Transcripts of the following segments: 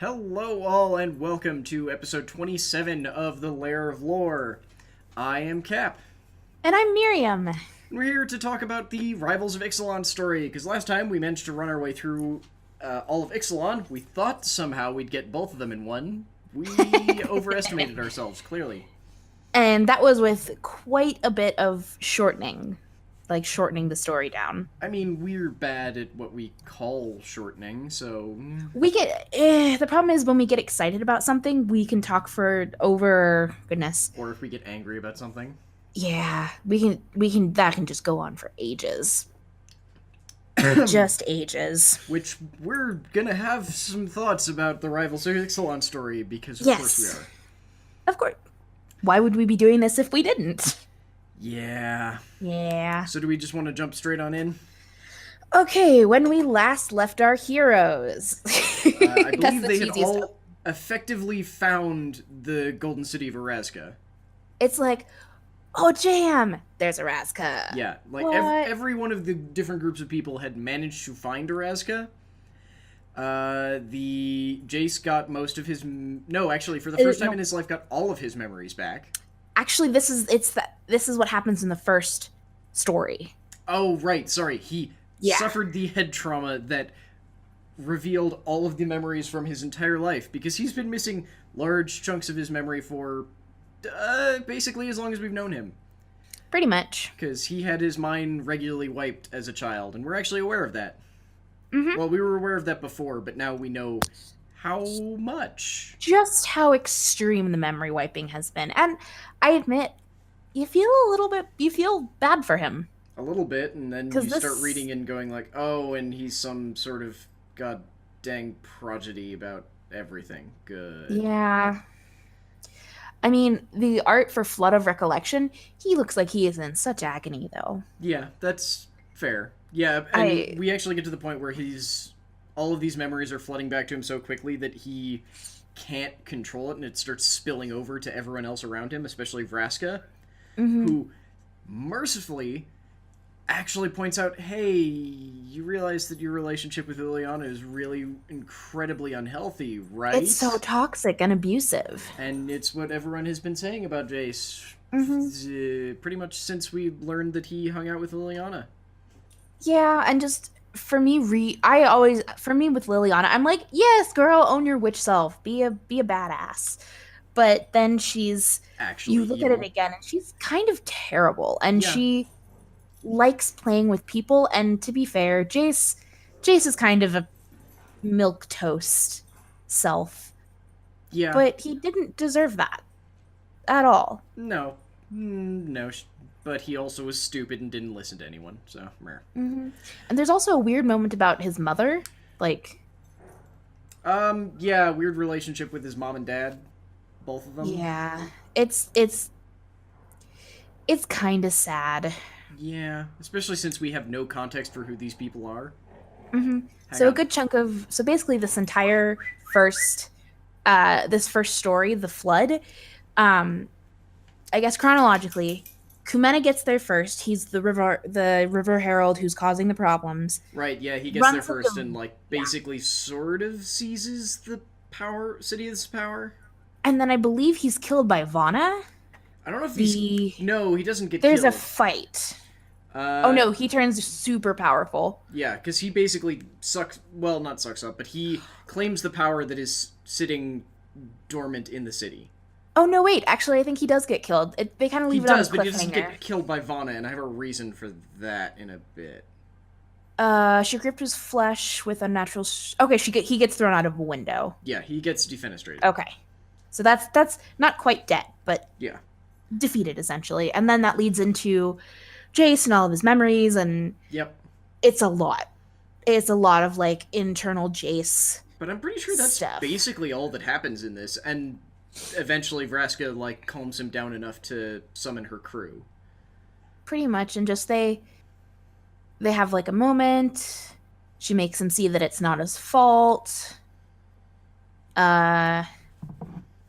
Hello, all, and welcome to episode 27 of the Lair of Lore. I am Cap, And I'm Miriam. and we're here to talk about the Rivals of Ixalan story, because last time we managed to run our way through all of Ixalan. We thought somehow we'd get both of them in one. We overestimated ourselves, clearly. And that was with quite a bit of shortening, like shortening the story down. I mean, we're bad at what we call shortening, so. The problem is when we get excited about something, we can talk for over, goodness. Or if we get angry about something. Yeah, that can just go on for ages. Just ages. Which we're gonna have some thoughts about the Rivals of Ixalan story, because of course we Yes. are. Of course. Why would we be doing this if we didn't? Yeah. Yeah. So do we just want to jump straight on in? Okay, when we last left our heroes. I That's believe the they had cheesy stuff. all effectively found the golden city of Erazka. It's like, oh, jam, there's a Razka. Yeah, like What? every one of the different groups of people had managed to find Erazka. The Jace got most of his no, actually, for the first time No. in his life, got all of his memories back. Actually, this is what happens in the first story. Oh, right, sorry, he Yeah. suffered the head trauma that revealed all of the memories from his entire life, because he's been missing large chunks of his memory for basically as long as we've known him. Pretty much. Because he had his mind regularly wiped as a child, and we're actually aware of that. Mhm. Well, we were aware of that before, but now we know how much. Just how extreme the memory wiping has been. And I admit, you feel bad for him. A little bit, and then 'Cause you start this- reading and going like, oh, and he's some sort of god dang prodigy about everything. Good. Yeah. I mean, the art for Flood of Recollection, he looks like he is in such agony, though. Yeah, that's fair. Yeah, and I- we actually get to the point where all of these memories are flooding back to him so quickly that he can't control it, and it starts spilling over to everyone else around him, especially Vraska, who mercifully actually points out, hey, you realize that your relationship with Liliana is really incredibly unhealthy, right? It's so toxic and abusive. And it's what everyone has been saying about Jace pretty much since we learned that he hung out with Liliana. Yeah, and just for me, for me with Liliana, I'm like, yes, girl, own your witch self, be a badass. But then Actually, you look at evil. it again, and she's kind of terrible, and Yeah. she likes playing with people. And to be fair, Jace is kind of a milk toast self, Yeah. but he didn't deserve that at all. No. No. But he also was stupid and didn't listen to anyone, so, meh. And there's also a weird moment about his mother, like. Yeah, weird relationship with his mom and dad. Both of them. Yeah, it's kind of sad. Yeah, especially since we have no context for who these people are. So a on. good chunk of basically this entire this first story, the flood. I guess chronologically, Kumena gets there first. He's the river herald who's causing the problems. Right, yeah, he gets Runs there with first the- and, like, basically sort of seizes the city's power. And then I believe he's killed by Vana. I don't know if The- No, he doesn't get There's killed. a fight. Oh Oh no, he turns super powerful. Yeah, because he basically not sucks up, but he claims the power that is sitting dormant in the city. Oh no, wait. Actually, I think he does get killed. They kind of He leave it on a does, but he doesn't cliffhanger. get killed by Vana, and I have a reason for that in a bit. She gripped his flesh with unnatural. Okay, he gets thrown out of a window. Yeah, he gets defenestrated. Okay, so that's not quite dead, but Yeah. defeated essentially. And then that leads into Jace and all of his memories, and Yep. it's a lot. It's a lot of like internal Jace. But I'm pretty sure that's Stuff. basically all that happens in this, and eventually Vraska, like, calms him down enough to summon her crew. Pretty much, and just they have like a moment. She makes him see that it's not his fault.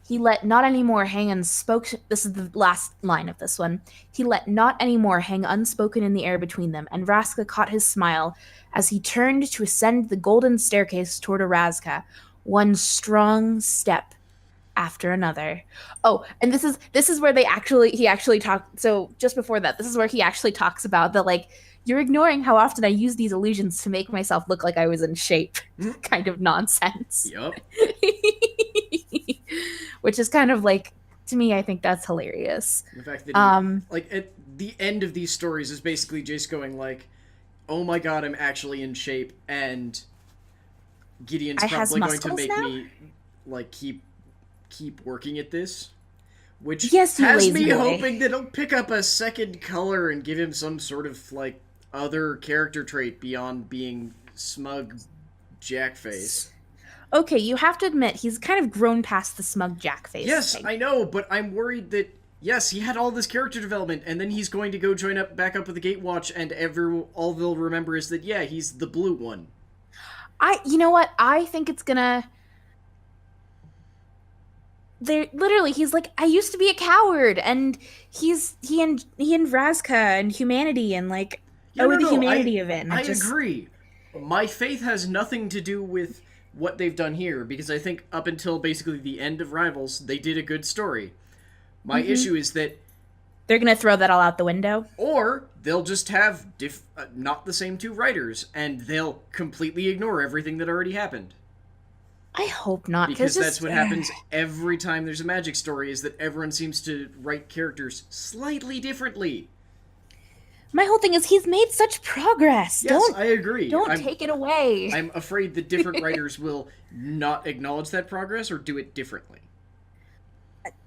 He let not anymore hang unspoken. This is the last line of this one. He let not anymore hang unspoken in the air between them, and Vraska caught his smile as he turned to ascend the golden staircase toward Erazka, one strong step after another. Oh, and this is where he actually talked. So just before that, this is where he actually talks about the like you're ignoring how often I use these illusions to make myself look like I was in shape Mhm. kind of nonsense. Yup. Which is kind of like to me I think that's hilarious. The fact that he, Um like, at the end of these stories is basically Jace going, like, oh my god, I'm actually in shape, and Gideon's I has probably going to muscles make now? me, like, keep working at this. Which Yes, you has lazy me boy. hoping that he'll pick up a second color and give him some sort of, like, other character trait beyond being smug jackface. Okay, you have to admit he's kind of grown past the smug jack face Yes, thing. I know, but I'm worried that yes, he had all this character development, and then he's going to go join up back up with the Gatewatch, and all they'll remember is that yeah, he's the blue one. You know what? I think it's gonna. There, literally, he's like, I used to be a coward, and he and Vraska and humanity, and like, Yeah, oh, no, the no, humanity of it, and I it just. agree. My faith has nothing to do with what they've done here because I think up until basically the end of Rivals, they did a good story. My Mhm. issue is that They're gonna throw that all out the window. or they'll just have not the same two writers and they'll completely ignore everything that already happened. I hope not, because Because that's just what happens every time there's a magic story is that everyone seems to write characters slightly differently. my whole thing is he's made such progress. Yes, Don't I agree. don't take it away. I'm afraid that different writers will not acknowledge that progress or do it differently.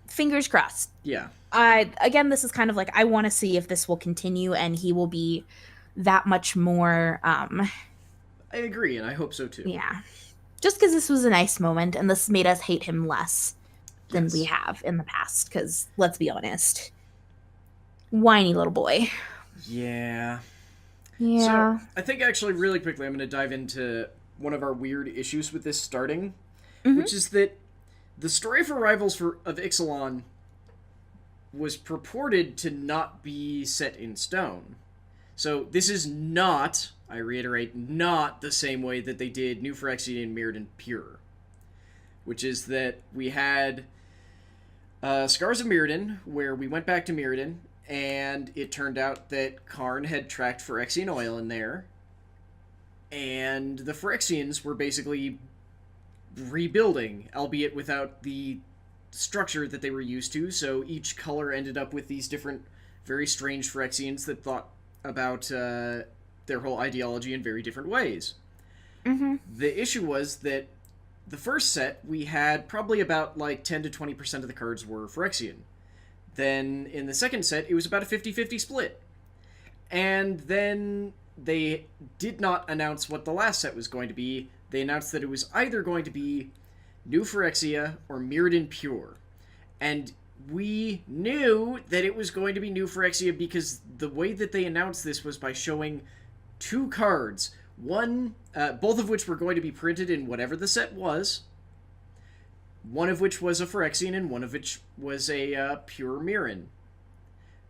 Fingers crossed. Yeah. I again, this is kind of like I want to see if this will continue and he will be that much more. I agree, and I hope so too. Yeah, just because this was a nice moment and this made us hate him less than we Yes. have in the past. Because let's be honest, whiny little boy. Yeah. So, Yeah. I think actually, really quickly, I'm going to dive into one of our weird issues with this starting, Hmm. which is that the story for Rivals of Ixalan was purported to not be set in stone. So this is not, I reiterate, not the same way that they did New Phyrexian and Mirrodin Pure, which is that we had Scars of Mirrodin, where we went back to Mirrodin, and it turned out that Karn had tracked Phyrexian oil in there, and the Phyrexians were basically rebuilding, albeit without the structure that they were used to, so each color ended up with these different, very strange Phyrexians that thought about their whole ideology in very different ways. Hmm. The issue was that the first set, we had probably about like 10 to 20% of the cards were Phyrexian. Then in the second set, it was about a 50-50 split. And then they did not announce what the last set was going to be. They announced that it was either going to be New Phyrexia or Mirrodin Pure. And we knew that it was going to be New Phyrexia because the way that they announced this was by showing two cards. One, both of which were going to be printed in whatever the set was. One of which was a Phyrexian and one of which was a Pure Mirrodin.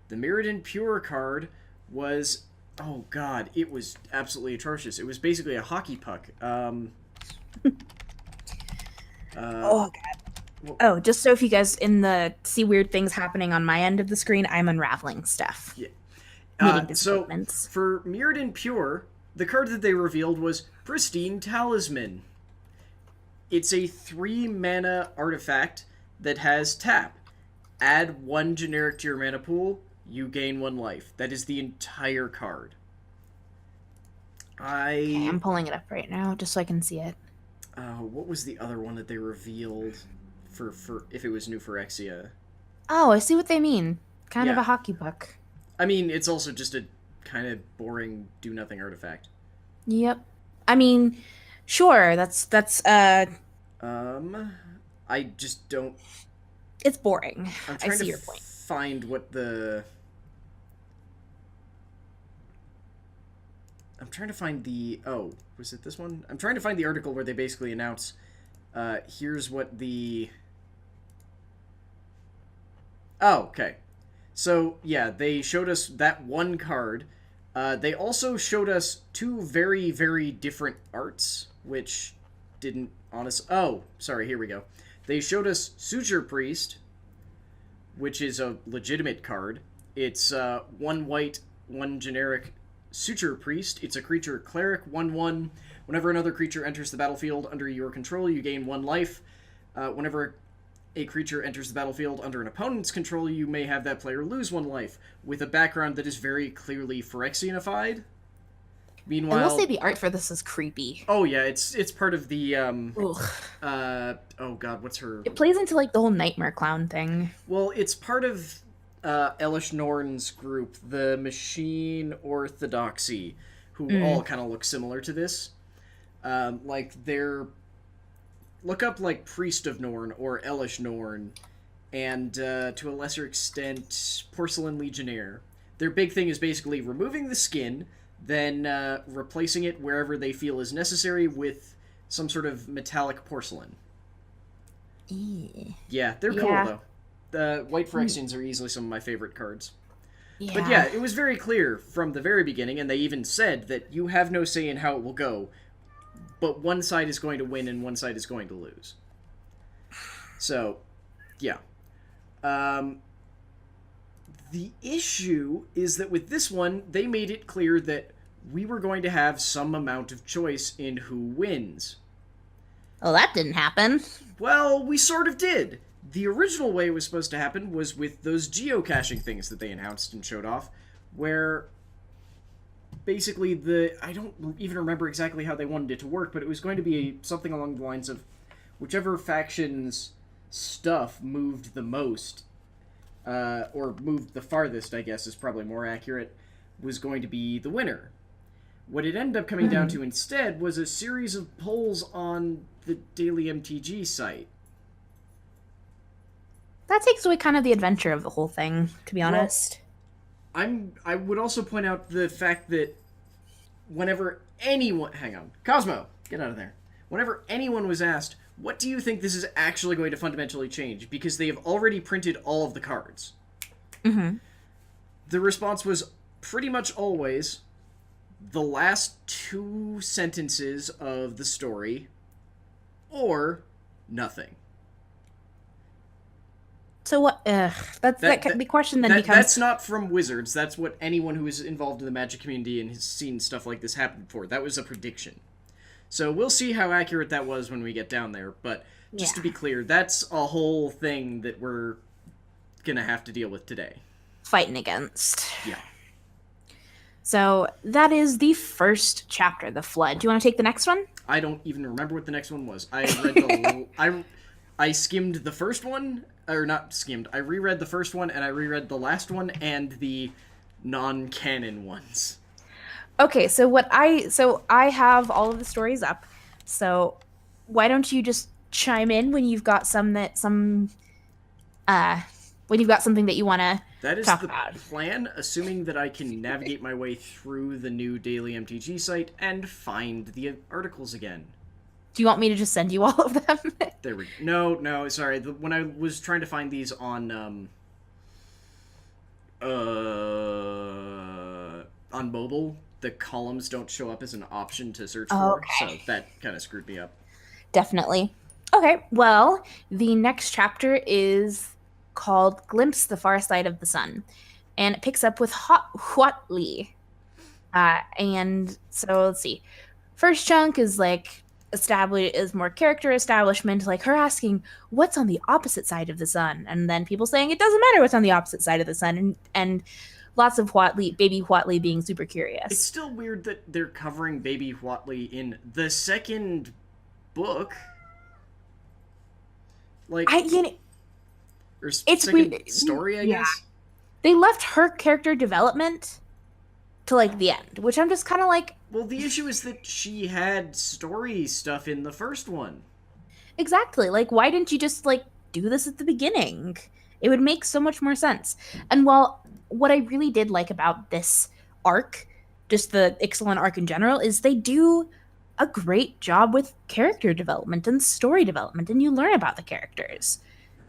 The Mirrodin Pure card was, oh god, it was absolutely atrocious. It was basically a hockey puck. Oh god. Oh, just so if you guys in the see weird things happening on my end of the screen, I'm unraveling stuff. Yeah. Meeting So disappointments. for Mirrodin Pure, the card that they revealed was Pristine Talisman. It's a 3-mana artifact that has tap. Add 1 generic to your mana pool, you gain 1 life. That is the entire card. Okay, I'm pulling it up right now just so I can see it. What was the other one that they revealed for if it was New Phyrexia? Oh, I see what they mean. Kind of Yeah. a hockey puck. I mean, it's also just a kind of boring do-nothing artifact. Yep. I mean, sure, that's I just don't... it's boring. I'm I trying see to your point. find what the... I'm trying to find the... Oh, was it this one? I'm trying to find the article where they basically announce, here's what the... Oh, okay. So, yeah, they showed us that one card. They also showed us two very, very different arts, which didn't honest. Oh, sorry. Here we go. They showed us Suture Priest, which is a legitimate card. It's 1 white, 1 generic Suture Priest. It's a creature cleric, 1/1. Whenever another creature enters the battlefield under your control, you gain 1 life. Whenever a creature enters the battlefield under an opponent's control, you may have that player lose 1 life, with a background that is very clearly Phyrexianified. Meanwhile, I will say the art for this is creepy. Oh yeah, it's part of the oh god, what's her? It plays into like the whole nightmare clown thing. Well, it's part of Elish Norn's group, the Machine Orthodoxy, who all kind of look similar to this. Like they're look up like Priest of Norn or Elish Norn, and to a lesser extent Porcelain Legionnaire. Their big thing is basically removing the skin, then replacing it wherever they feel is necessary with some sort of metallic porcelain. Yeah, they're cool, though. The White Phyrexians are easily some of my favorite cards. Yeah. But yeah, it was very clear from the very beginning, and they even said that you have no say in how it will go, but one side is going to win and one side is going to lose. So, yeah. The issue is that with this one, they made it clear that we were going to have some amount of choice in who wins. Well, that didn't happen. Well, we sort of did. The original way it was supposed to happen was with those geocaching things that they announced and showed off, where basically I don't even remember exactly how they wanted it to work, but it was going to be something along the lines of whichever faction's stuff moved the most, or moved the farthest, I guess is probably more accurate, was going to be the winner. What it ended up coming down to instead was a series of polls on the Daily MTG site. That takes away kind of the adventure of the whole thing, to be honest. Well, I would also point out the fact that whenever anyone... Hang on. Cosmo, get out of there. Whenever anyone was asked, what do you think this is actually going to fundamentally change? Because they have already printed all of the cards. The response was pretty much always the last 2 sentences of the story or nothing. So what? The question then becomes... That's not from Wizards. That's what anyone who is involved in the Magic community and has seen stuff like this happen before. That was a prediction. So we'll see how accurate that was when we get down there. But just to be clear, that's a whole thing that we're gonna have to deal with today. Fighting against. Yeah. So that is the first chapter, The Flood. Do you want to take the next one? I don't even remember what the next one was. I read I skimmed the first one, or not skimmed. I reread the first one, and I reread the last one and the non-canon ones. Okay, so I have all of the stories up. So why don't you just chime in when you've got something that you want to talk about? That is the plan, assuming that I can navigate my way through the new Daily MTG site and find the articles again. Do you want me to just send you all of them? There we go. No, sorry. When I was trying to find these on mobile, the columns don't show up as an option to search for, so that kind of screwed me up. Definitely. Okay, well, the next chapter is called Glimpse the Far Side of the Sun, and it picks up with Huatli. And so let's see. First chunk is like more character establishment, like her asking what's on the opposite side of the sun, and then people saying it doesn't matter what's on the opposite side of the sun, and lots of baby Huatli being super curious. It's still weird that they're covering baby Huatli in the second book. Like, or it's second weird. Story, I guess. They left her character development to like the end, which I'm just kind of like. Well, the issue is that she had story stuff in the first one. Exactly. Like, why didn't you just like do this at the beginning? It would make so much more sense. And while what I really did like about this arc, just the Ixalan arc in general, is they do a great job with character development and story development, and you learn about the characters.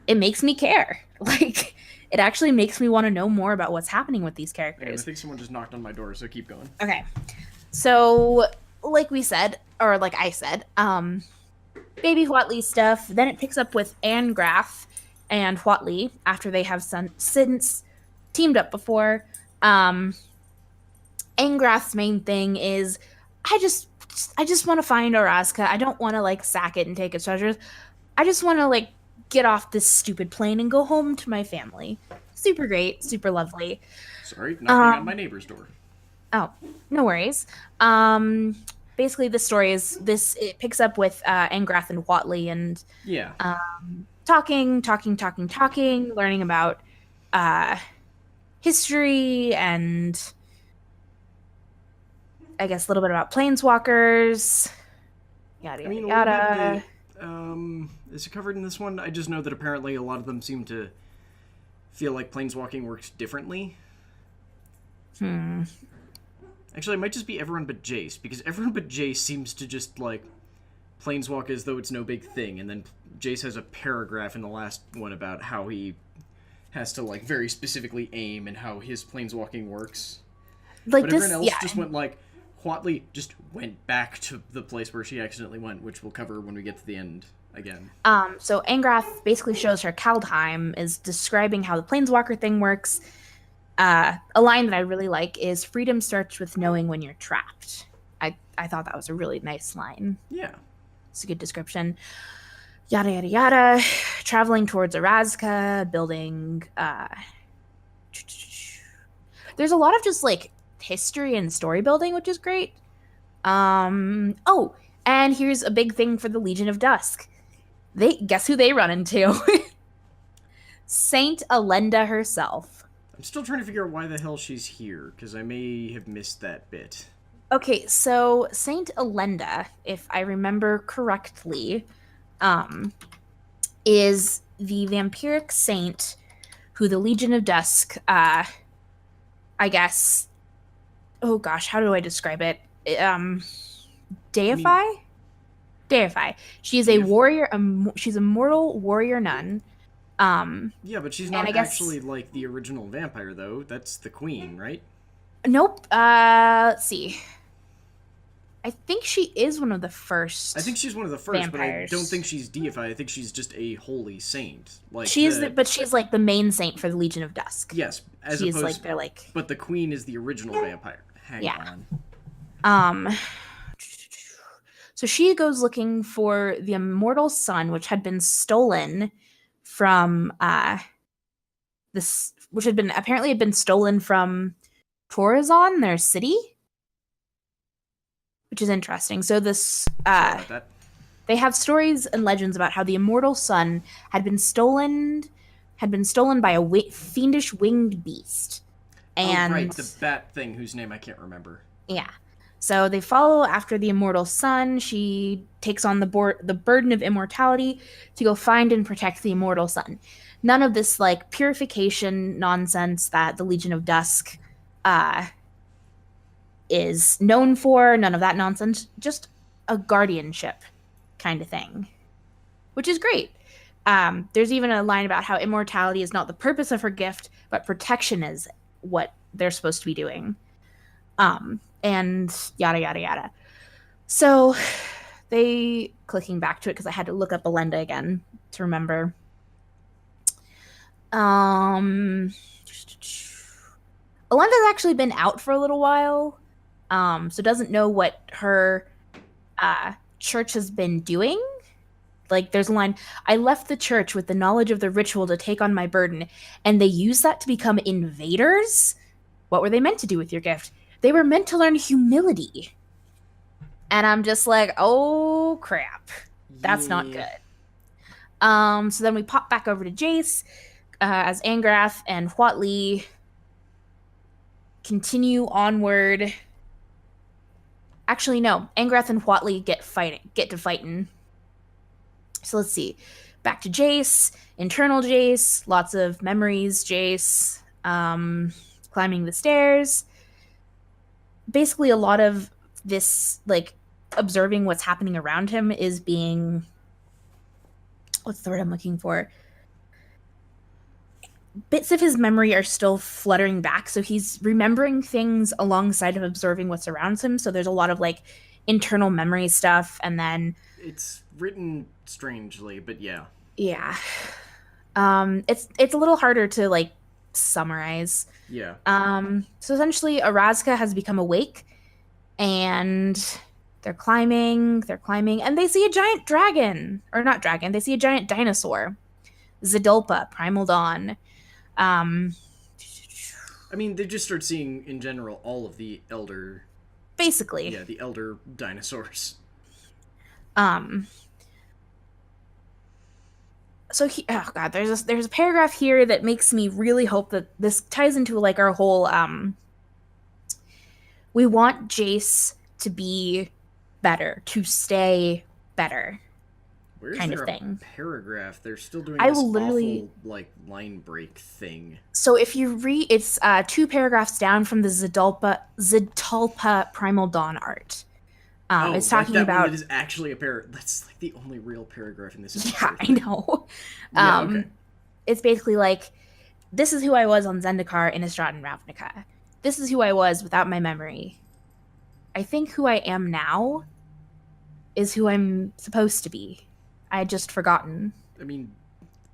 It makes me care. Like, it actually makes me want to know more about what's happening with these characters. I think someone just knocked on my door, so keep going. Okay. So, like we said, or like I said, baby Huatli stuff. Then it picks up with Angrath and Huatli after they have since teamed up before. Um, Angrath's main thing is I just I just want to find Orazka. I don't want to like sack it and take its treasures. I just want to like get off this stupid plane and go home to my family. Super great, super lovely. Sorry, knocking on my neighbor's door. Oh, no worries. Um, Basically, the story is this. It picks up with Angrath and Huatli and Yeah. talking, learning about uh, history and I guess a little bit about planeswalkers. Yada I mean, yada a little yada. bit. Is it covered in this one? I just know that apparently a lot of them seem to feel like planeswalking works differently. Actually, it might just be everyone but Jace, because everyone but Jace seems to just, like, planeswalk as though it's no big thing, and then Jace has a paragraph in the last one about how he has to, like, very specifically aim and how his planeswalking works. Like But this, everyone else yeah. just went, like, Huatli just went back to the place where she accidentally went, which we'll cover when we get to the end again. So Angrath basically shows her Kaldheim is describing how the planeswalker thing works. A line that I really like is freedom starts with knowing when you're trapped. I thought that was a really nice line. Yeah. It's a good description. Yada yada yada. Traveling towards Orazka, building there's a lot of just like history and story building, which is great. Oh, and here's a big thing for the Legion of Dusk. They guess who they run into? Saint Alenda herself. I'm still trying to figure out why the hell she's here, because I may have missed that bit. Okay, so Saint Alenda, if I remember correctly, is the vampiric saint who the Legion of Dusk, I guess. Oh gosh, how do I describe it? Deify? Deify. She is a warrior. She's a mortal warrior nun. Yeah, but she's not actually like the original vampire, though. That's the queen, right? Nope. Let's see. I think she is one of the first. I think she's one of the first, vampires. But I don't think she's deified. I think she's just a holy saint. Like but she's like the main saint for the Legion of Dusk. Yes, she's like they're like. But the queen is the original vampire. Hang on. So she goes looking for the immortal sun, which had been stolen from which had been stolen from Torazon, their city, which is interesting. So this they have stories and legends about how the immortal sun had been stolen by a fiendish winged beast. And right, the bat thing whose name I can't remember. Yeah. So they follow after the immortal sun. She takes on the burden of immortality to go find and protect the immortal sun. None of this like purification nonsense that the Legion of Dusk is known for. None of that nonsense. Just a guardianship kind of thing, which is great. There's even a line about how immortality is not the purpose of her gift, but protection is what they're supposed to be doing. And yada yada yada. So they clicking back to it because I had to look up Alenda again to remember. Alenda's actually been out for a little while, so doesn't know what her church has been doing. Like there's a line, I left the church with the knowledge of the ritual to take on my burden, and they used that to become invaders? What were they meant to do with your gift? They were meant to learn humility. And I'm just like, oh crap. That's not good. So then we pop back over to Jace as Angrath and Huatli continue onward. Actually, no. Angrath and Huatli get to fighting. So let's see. Back to Jace. Internal Jace. Lots of memories. Jace. Climbing the stairs. Basically, a lot of this, like, observing what's happening around him is being... What's the word I'm looking for? Bits of his memory are still fluttering back, so he's remembering things alongside of observing what surrounds him. So there's a lot of, like, internal memory stuff, and then it's written strangely, but yeah. Yeah. It's a little harder to like summarize. Yeah. So essentially, Arazka has become awake, and they're climbing, and they see a giant dragon, or not dragon. They see a giant dinosaur, Zidulpa, Primal Dawn. Um, I mean, they just start seeing in general all of basically. the elder dinosaurs. Um, oh god, there's a paragraph here that makes me really hope that this ties into like our whole we want Jace to be better, to stay better, Where's kind of there thing. a paragraph? They're still doing I this will literally awful like line break thing. So if you read, it's 2 paragraphs down from the Zidulpa Primal Dawn art. It's talking that about one that is actually a That's like the only real paragraph in this. Yeah, I know. Yeah, okay. It's basically like, this is who I was on Zendikar, Innistrad, and Ravnica. This is who I was without my memory. I think who I am now is who I'm supposed to be. I had just forgotten. I mean,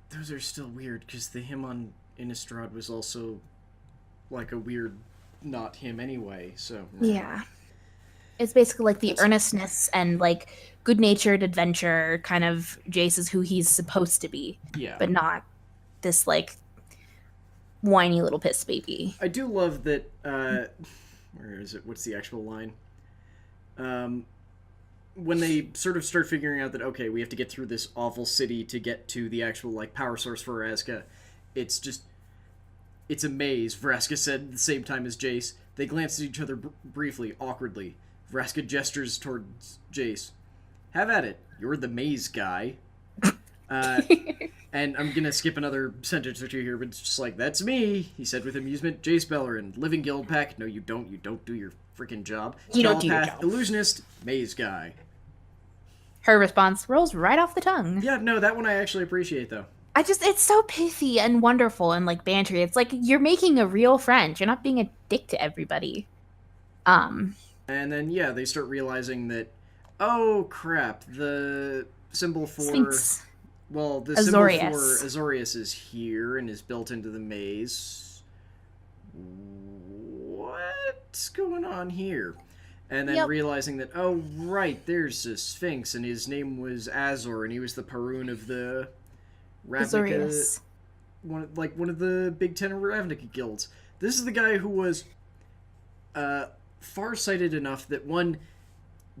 those are still weird because the him on Innistrad was also like a weird, not him anyway. So yeah, it's basically like the earnestness and like good-natured adventure kind of Jace is who he's supposed to be. Yeah, but not this like whiny little piss baby. I do love that. Where is it? What's the actual line? When they sort of start figuring out that, okay, we have to get through this awful city to get to the actual like power source for Vraska, it's a maze. Vraska said at the same time as Jace. They glance at each other briefly, awkwardly. Vraska gestures towards Jace. Have at it. You're the maze guy. And I'm gonna skip another sentence or two here, but it's just like, that's me, he said with amusement. Jace Bellerin, living guild pack. No, you don't. You don't do your freaking job. You don't do your job. Illusionist, maze guy. Her response rolls right off the tongue. Yeah, no, that one I actually appreciate, though. It's so pithy and wonderful and like bantery. It's like you're making a real friend. You're not being a dick to everybody. And then, yeah, they start realizing that, oh crap, the symbol for... Sphinx. Well, the Azorius. symbol for Azorius is here and is built into the maze. What's going on here? And then realizing that, oh, right, there's a Sphinx, and his name was Azor, and he was the Parun of the Ravnica... One of the Big Ten Ravnica guilds. This is the guy who was far-sighted enough that,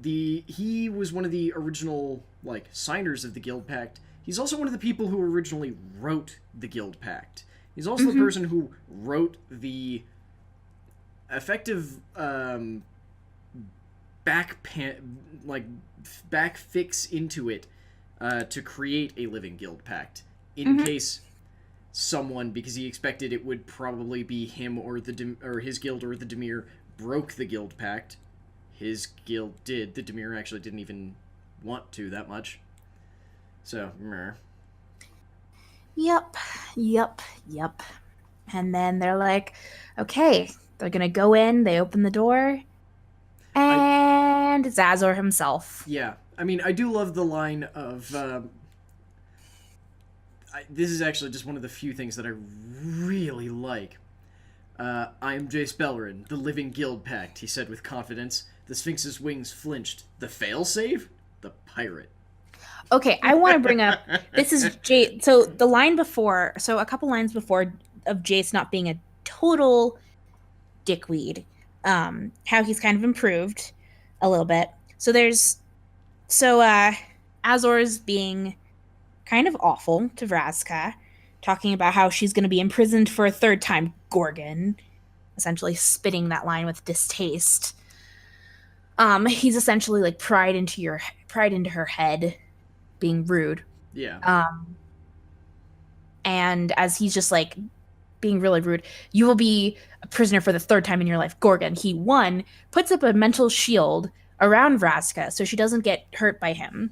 he was one of the original, like, signers of the Guild Pact. He's also one of the people who originally wrote the Guild Pact. He's also the person who wrote the effective back fix into it to create a living Guild Pact in case someone, because he expected it would probably be him or his guild or the Dimir, broke the Guild Pact. His guild did. The Dimir actually didn't even want to that much. So, meh. Yep. And then they're like, okay, they're gonna go in, they open the door, and it's Azor himself. Yeah. I mean, I do love the line of, this is actually just one of the few things that I really like. I am Jace Bellerin, the living Guild Pact, he said with confidence. The Sphinx's wings flinched. The failsafe? The pirate. Okay, I want to bring up, this is Jace, so the line before, so a couple lines before of Jace not being a total dickweed, how he's kind of improved a little bit. Azor's being kind of awful to Vraska, talking about how she's going to be imprisoned for a third time, Gorgon, essentially spitting that line with distaste. He's essentially like pried into her head, being rude. Yeah. And as he's just like being really rude, you will be a prisoner for the third time in your life, Gorgon. He puts up a mental shield around Vraska so she doesn't get hurt by him.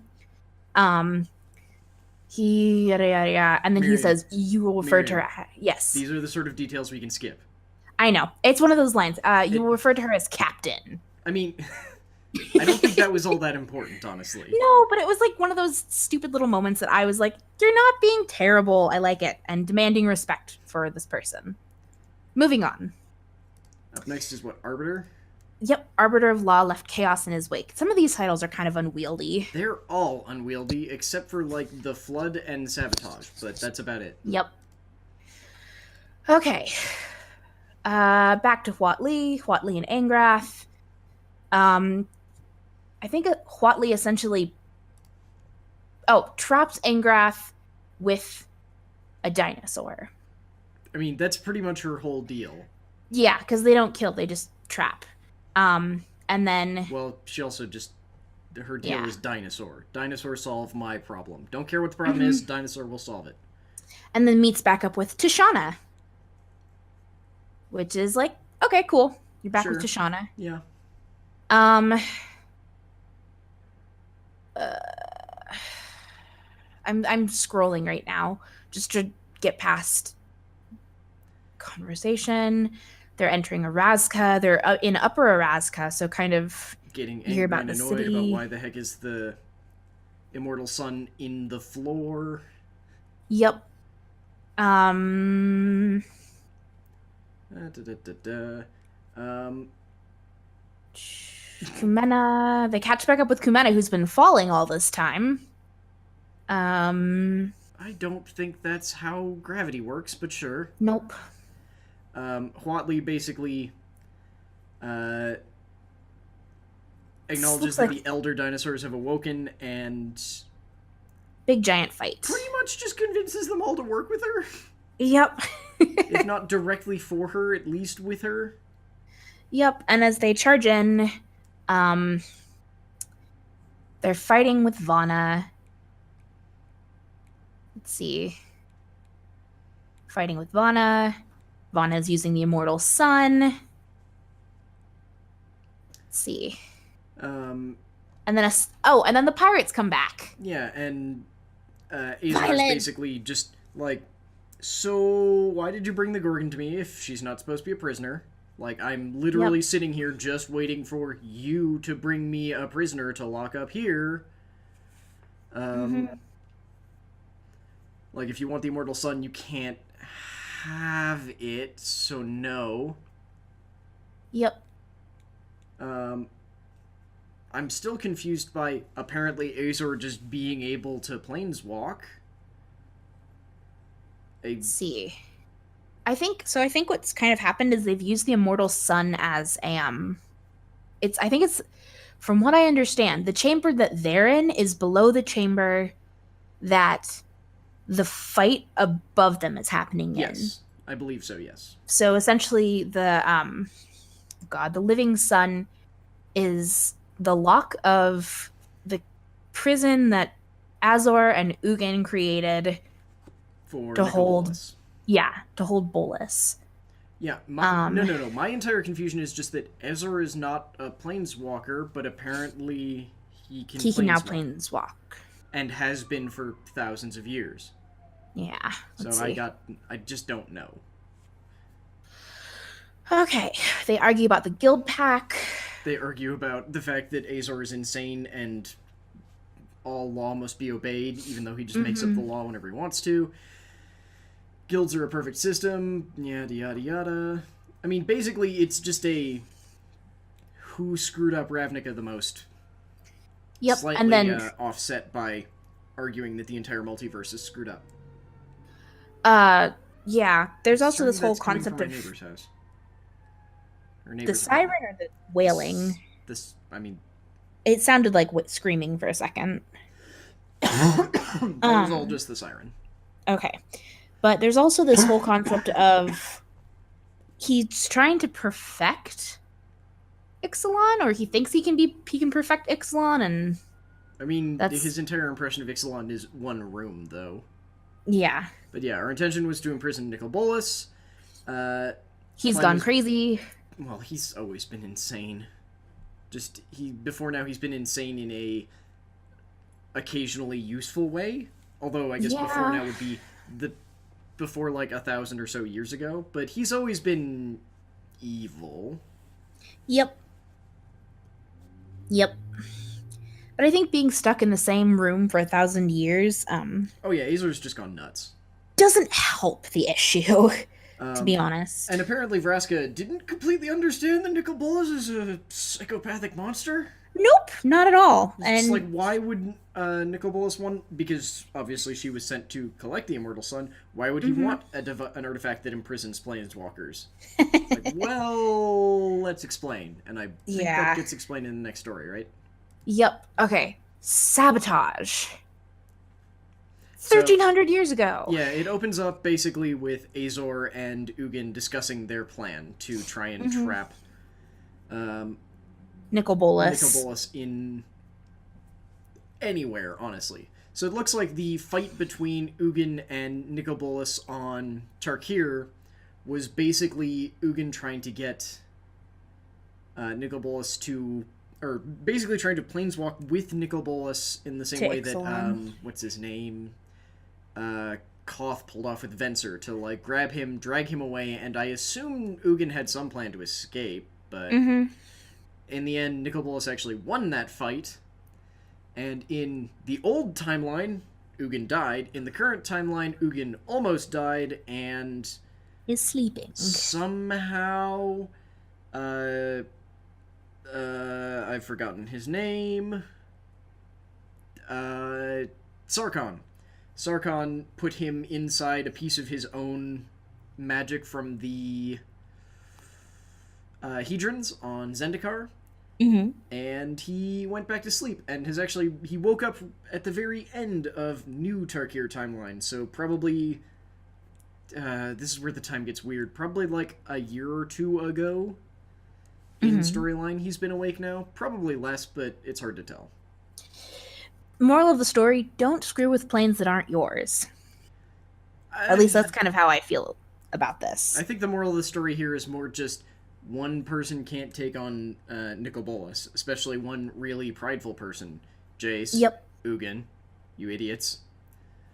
He yada yada yada, and then Miriam, he says, "You will refer to her." Yes, these are the sort of details we can skip. I know, it's one of those lines. You will refer to her as Captain. I mean, I don't think that was all that important, honestly. No, but it was like one of those stupid little moments that I was like, you're not being terrible. I like it. And demanding respect for this person. Moving on. Up next is what, Arbiter? Yep, Arbiter of Law left chaos in his wake. Some of these titles are kind of unwieldy. They're all unwieldy, except for, like, the Flood and Sabotage, but that's about it. Yep. Okay. Back to Huatli and Angrath. I think Huatli essentially traps Angrath with a dinosaur. I mean, that's pretty much her whole deal. Yeah, because they don't kill, they just trap. And then... Well, she also just... Her deal is dinosaur. Dinosaur solve my problem. Don't care what the problem is, dinosaur will solve it. And then meets back up with Tishana. Which is like, okay, cool. You're back with Tishana. Yeah. I'm scrolling right now just to get past conversation. They're entering Arazka. They're in Upper Arazka, so kind of getting angry and annoyed about why the heck is the immortal sun in the floor. Yep. Kumena. They catch back up with Kumena, who's been falling all this time. I don't think that's how gravity works, but sure. Nope. Huatli basically acknowledges that the elder dinosaurs have awoken and... Big giant fight. Pretty much just convinces them all to work with her. Yep. If not directly for her, at least with her. Yep, and as they charge in, they're fighting with Vana. Let's see. Fighting with Vana. Vana's using the immortal sun. Let's see. And then and then the pirates come back. Yeah, and Azor's basically just like, so why did you bring the Gorgon to me if she's not supposed to be a prisoner? Like, I'm literally sitting here just waiting for you to bring me a prisoner to lock up here. Like, if you want the immortal sun, you can't have it, so no. Yep. I'm still confused by apparently Azor just being able to planeswalk. Let's see. I think what's kind of happened is they've used the immortal sun as I think it's, from what I understand, the chamber that they're in is below the chamber that the fight above them is happening in. Yes, I believe so, yes. So essentially the living sun is the lock of the prison that Azor and Ugin created to hold Bolas. Yeah, to hold Bolas. Yeah, no. My entire confusion is just that Azor is not a planeswalker, but apparently he can now planeswalk. And has been for thousands of years. Yeah. So I just don't know. Okay, they argue about the guild pack. They argue about the fact that Azor is insane and all law must be obeyed, even though he just makes up the law whenever he wants to. Guilds are a perfect system, yada yada yada. I mean, basically, it's just a who screwed up Ravnica the most. Yep, slightly, and then offset by arguing that the entire multiverse is screwed up. Yeah. There's also this whole concept of neighbor's house. The siren or the wailing. It sounded like screaming for a second. That was all just the siren. Okay. But there's also this whole concept of he's trying to perfect Ixalan, or he thinks he can perfect Ixalan, and I mean, his entire impression of Ixalan is one room, though. Yeah. But yeah, our intention was to imprison Nicol Bolas. He's gone crazy. Well, he's always been insane. Before now, he's been insane in a occasionally useful way. Although, I guess before now would be before like 1,000 or so years ago. But he's always been evil. Yep. Yep. But I think being stuck in the same room for 1,000 years Oh yeah, Azor's just gone nuts. doesn't help the issue, to be Um, honest. and apparently Vraska didn't completely understand that Nicol Bolas is a psychopathic monster. Nope, not at all. It's like, And why would Nicol Bolas want? Because obviously she was sent to collect the Immortal Sun. Why would he mhm. want an artifact that imprisons planeswalkers? It's like, well, let's explain. And I think that Yeah. gets explained in the next story, right? Yep. Okay. Sabotage. So 1,300 years ago. yeah, it opens up basically with Azor and Ugin discussing their plan to try and Hmm. trap um, Nicol Nicol Bolas. Bolas in anywhere, honestly. So it looks like the fight between Ugin and Nicol Bolas on Tarkir was basically Ugin trying to get Nicol Bolas to, or basically trying to planeswalk with Nicol Bolas in the same To way that Ixalan. what's his name, Koth pulled off with Venser to like grab him, drag him away, and I assume Ugin had some plan to escape, but Mm-hmm. in the end, Nicol Bolas actually won that fight. And in the old timeline, Ugin died. In the current timeline, Ugin almost died, and Is sleeping. somehow, uh, I've forgotten his name. Uh, Sarkhan. Sarkhan put him inside a piece of his own magic from the Hedrons on Zendikar, Mm-hmm. and he went back to sleep and has actually he woke up at the very end of new Tarkir timeline, so probably this is where the time gets weird, probably like a year or two ago in Mm-hmm. storyline he's been awake now, probably less, but it's hard to tell. Moral of the story, don't screw with planes that aren't yours. At least I, that's kind of how I feel about I this. think the moral of the story here is more just one person can't take on Nicol Bolas, especially one really prideful person. Jace, Yep. Ugin, you idiots.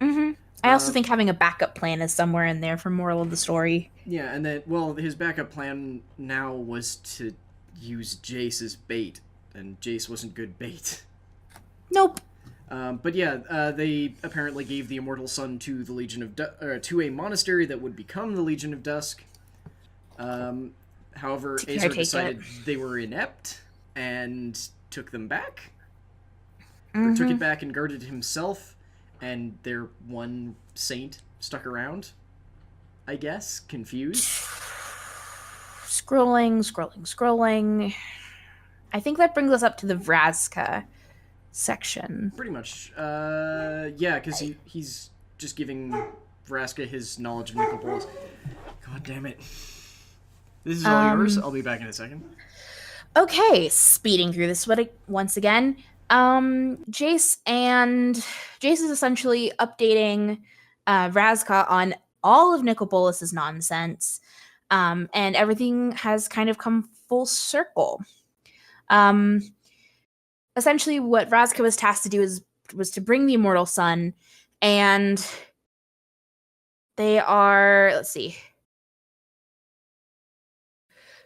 Mm-hmm. I also Um, think having a backup plan is somewhere in there for moral of the story. Yeah, and then, well, his backup plan now was to use Jace as bait, and Jace wasn't good bait. Nope. But yeah, they apparently gave the Immortal Sun to the Legion of to a monastery that would become the Legion of Dusk. Um, However, To Azor caretake it. decided they were inept and took them back, or took Mm-hmm. it back and guarded himself, and their one saint stuck around. I guess confused. Scrolling. I think that brings us up to the Vraska section. Pretty much. Yeah, because he's just giving Vraska his knowledge of Nicol Bolas. God damn it. This is all yours. Um, I'll be back in a second. okay, speeding through this once again. Jace is essentially updating Vraska on all of Nicol Bolas's nonsense. And everything has kind of come full circle. Um, essentially what Vraska was tasked to do was to bring the Immortal Sun, and they are, let's see.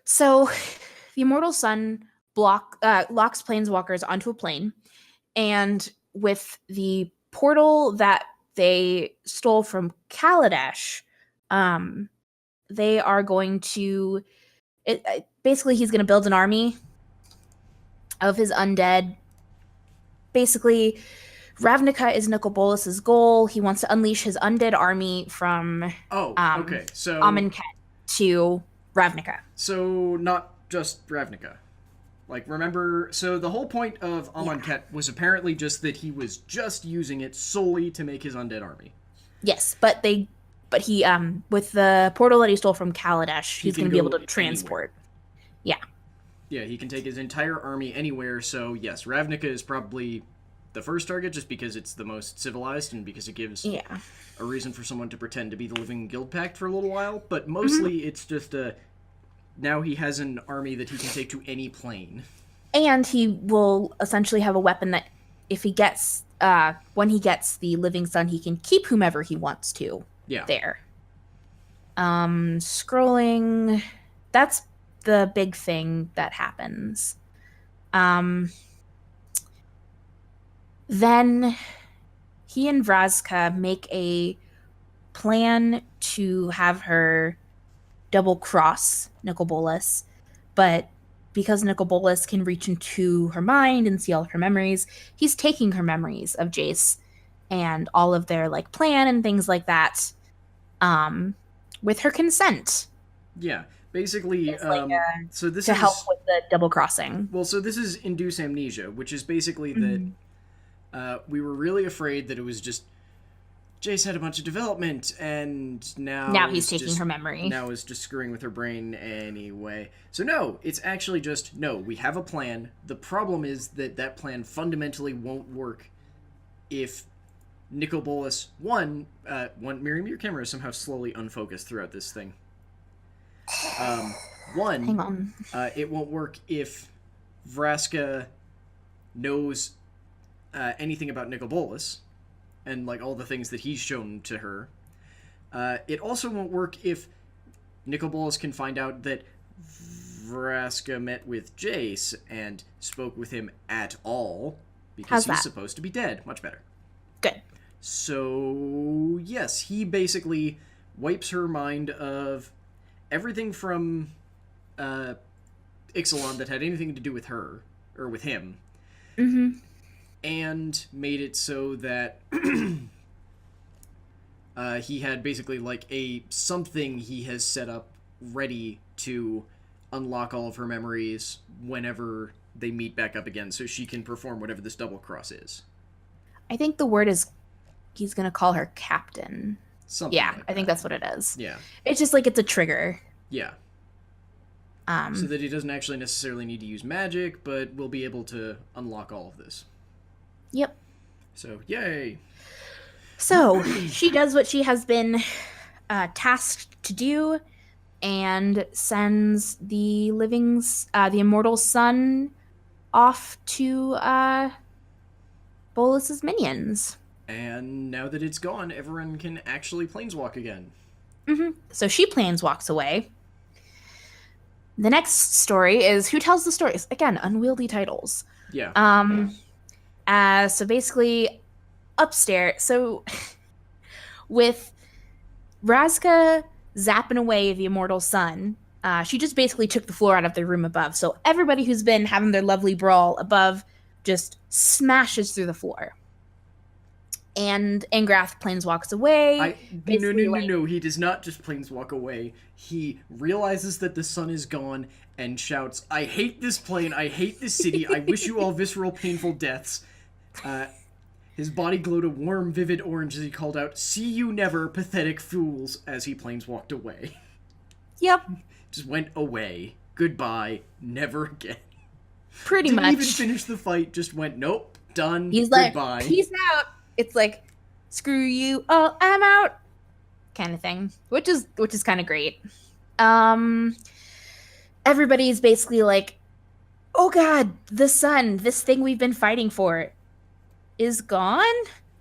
So the Immortal Sun locks planeswalkers onto a plane, and with the portal that they stole from Kaladesh, they are going to basically he's going to build an army of his undead. Basically, Ravnica is Nicol Bolas's goal. He wants to unleash his undead army from Oh, um, okay. So, Amonkhet to Ravnica. so not just Ravnica. Like, remember, so the whole point of Yeah. Amonkhet was apparently just that he was just using it solely to make his undead army. Yes, but he with the portal that he stole from Kaladesh, He he's can going to be able go to anywhere. transport. Yeah. Yeah, he can take his entire army anywhere, so yes, Ravnica is probably the first target just because it's the most civilized and because it gives Yeah. a reason for someone to pretend to be the living guild pact for a little while, but mostly it's just a now he has an army that he can take to any plane. And he will essentially have a weapon that if he gets when he gets the living sun, he can keep whomever he wants to Yeah. there. Scrolling, that's the big thing that happens. Then he and Vraska make a plan to have her double cross Nicol Bolas, but because Nicol Bolas can reach into her mind and see all of her memories, he's taking her memories of Jace and all of their like plan and things like that, um, with her consent. Yeah, basically, It's like so this to help is with the double crossing. well, so this is induce amnesia, which is basically that Mhm. we were really afraid that it was just Jace had a bunch of development, and Now he's taking her memory. now is just screwing with her brain anyway. So no, it's actually just no. We have a plan. The problem is that that plan fundamentally won't work if Nicol Bolas Miriam, your camera is somehow slowly unfocused throughout this thing. Hang on. It won't work if Vraska knows anything about Nicol Bolas and like all the things that he's shown to her. It also won't work if Nicol Bolas can find out that Vraska met with Jace and spoke with him at all because How's he's that? supposed to be dead. Much better. Good. So yes, he basically wipes her mind of everything from Ixalan that had anything to do with her or with him, Mm-hmm. and made it so that he had basically like a something he has set up ready to unlock all of her memories whenever they meet back up again, so she can perform whatever this double cross is. I think the word is he's gonna call her captain. Something Yeah, like I think that. that's what it is. Yeah, It's just like it's a trigger. yeah. Um, So that he doesn't actually necessarily need to use magic, but will be able to unlock all of this. yep. So, yay! So she does what she has been tasked to do, and sends the immortal sun off to Bolus's minions. And now that it's gone, everyone can actually planeswalk again. So she walks away. The next story is who tells the stories? Again, unwieldy titles. Yeah. So basically, upstairs. So with Vraska zapping away the immortal sun, she just basically took the floor out of the room above. So everybody who's been having their lovely brawl above just smashes through the floor. And Angrath planeswalks away. No. He does not just planeswalk away. He realizes that the sun is gone and shouts, "I hate this plane. I hate this city. I wish you all visceral, painful deaths." His body glowed a warm, vivid orange as he called out, "See you never, pathetic fools," as he planeswalked away. Yep. Just went away. Goodbye. Never again. Pretty Didn't much. even finish the fight. Just went, nope, done. He's like, goodbye. peace out. It's like, screw you. Oh, I'm out. Kind of thing, which is kind of great. Everybody's basically like, oh god, the sun, this thing we've been fighting for, is gone.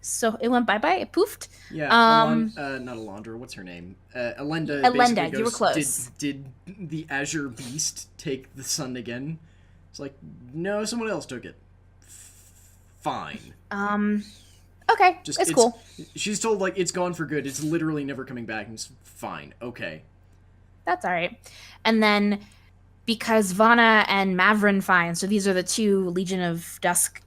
So it went bye bye. It poofed. Yeah. Not Alondra. What's her name? Elenda. Elenda, Goes, you were close. Did the Azure Beast take the sun again? It's like, no, someone else took it. Fine. Okay, it's cool. She's told, like, it's gone for good. It's literally never coming back. And it's fine. Okay. That's all right. And then, because Vana and Mavrin find, so these are the two Legion of Dusk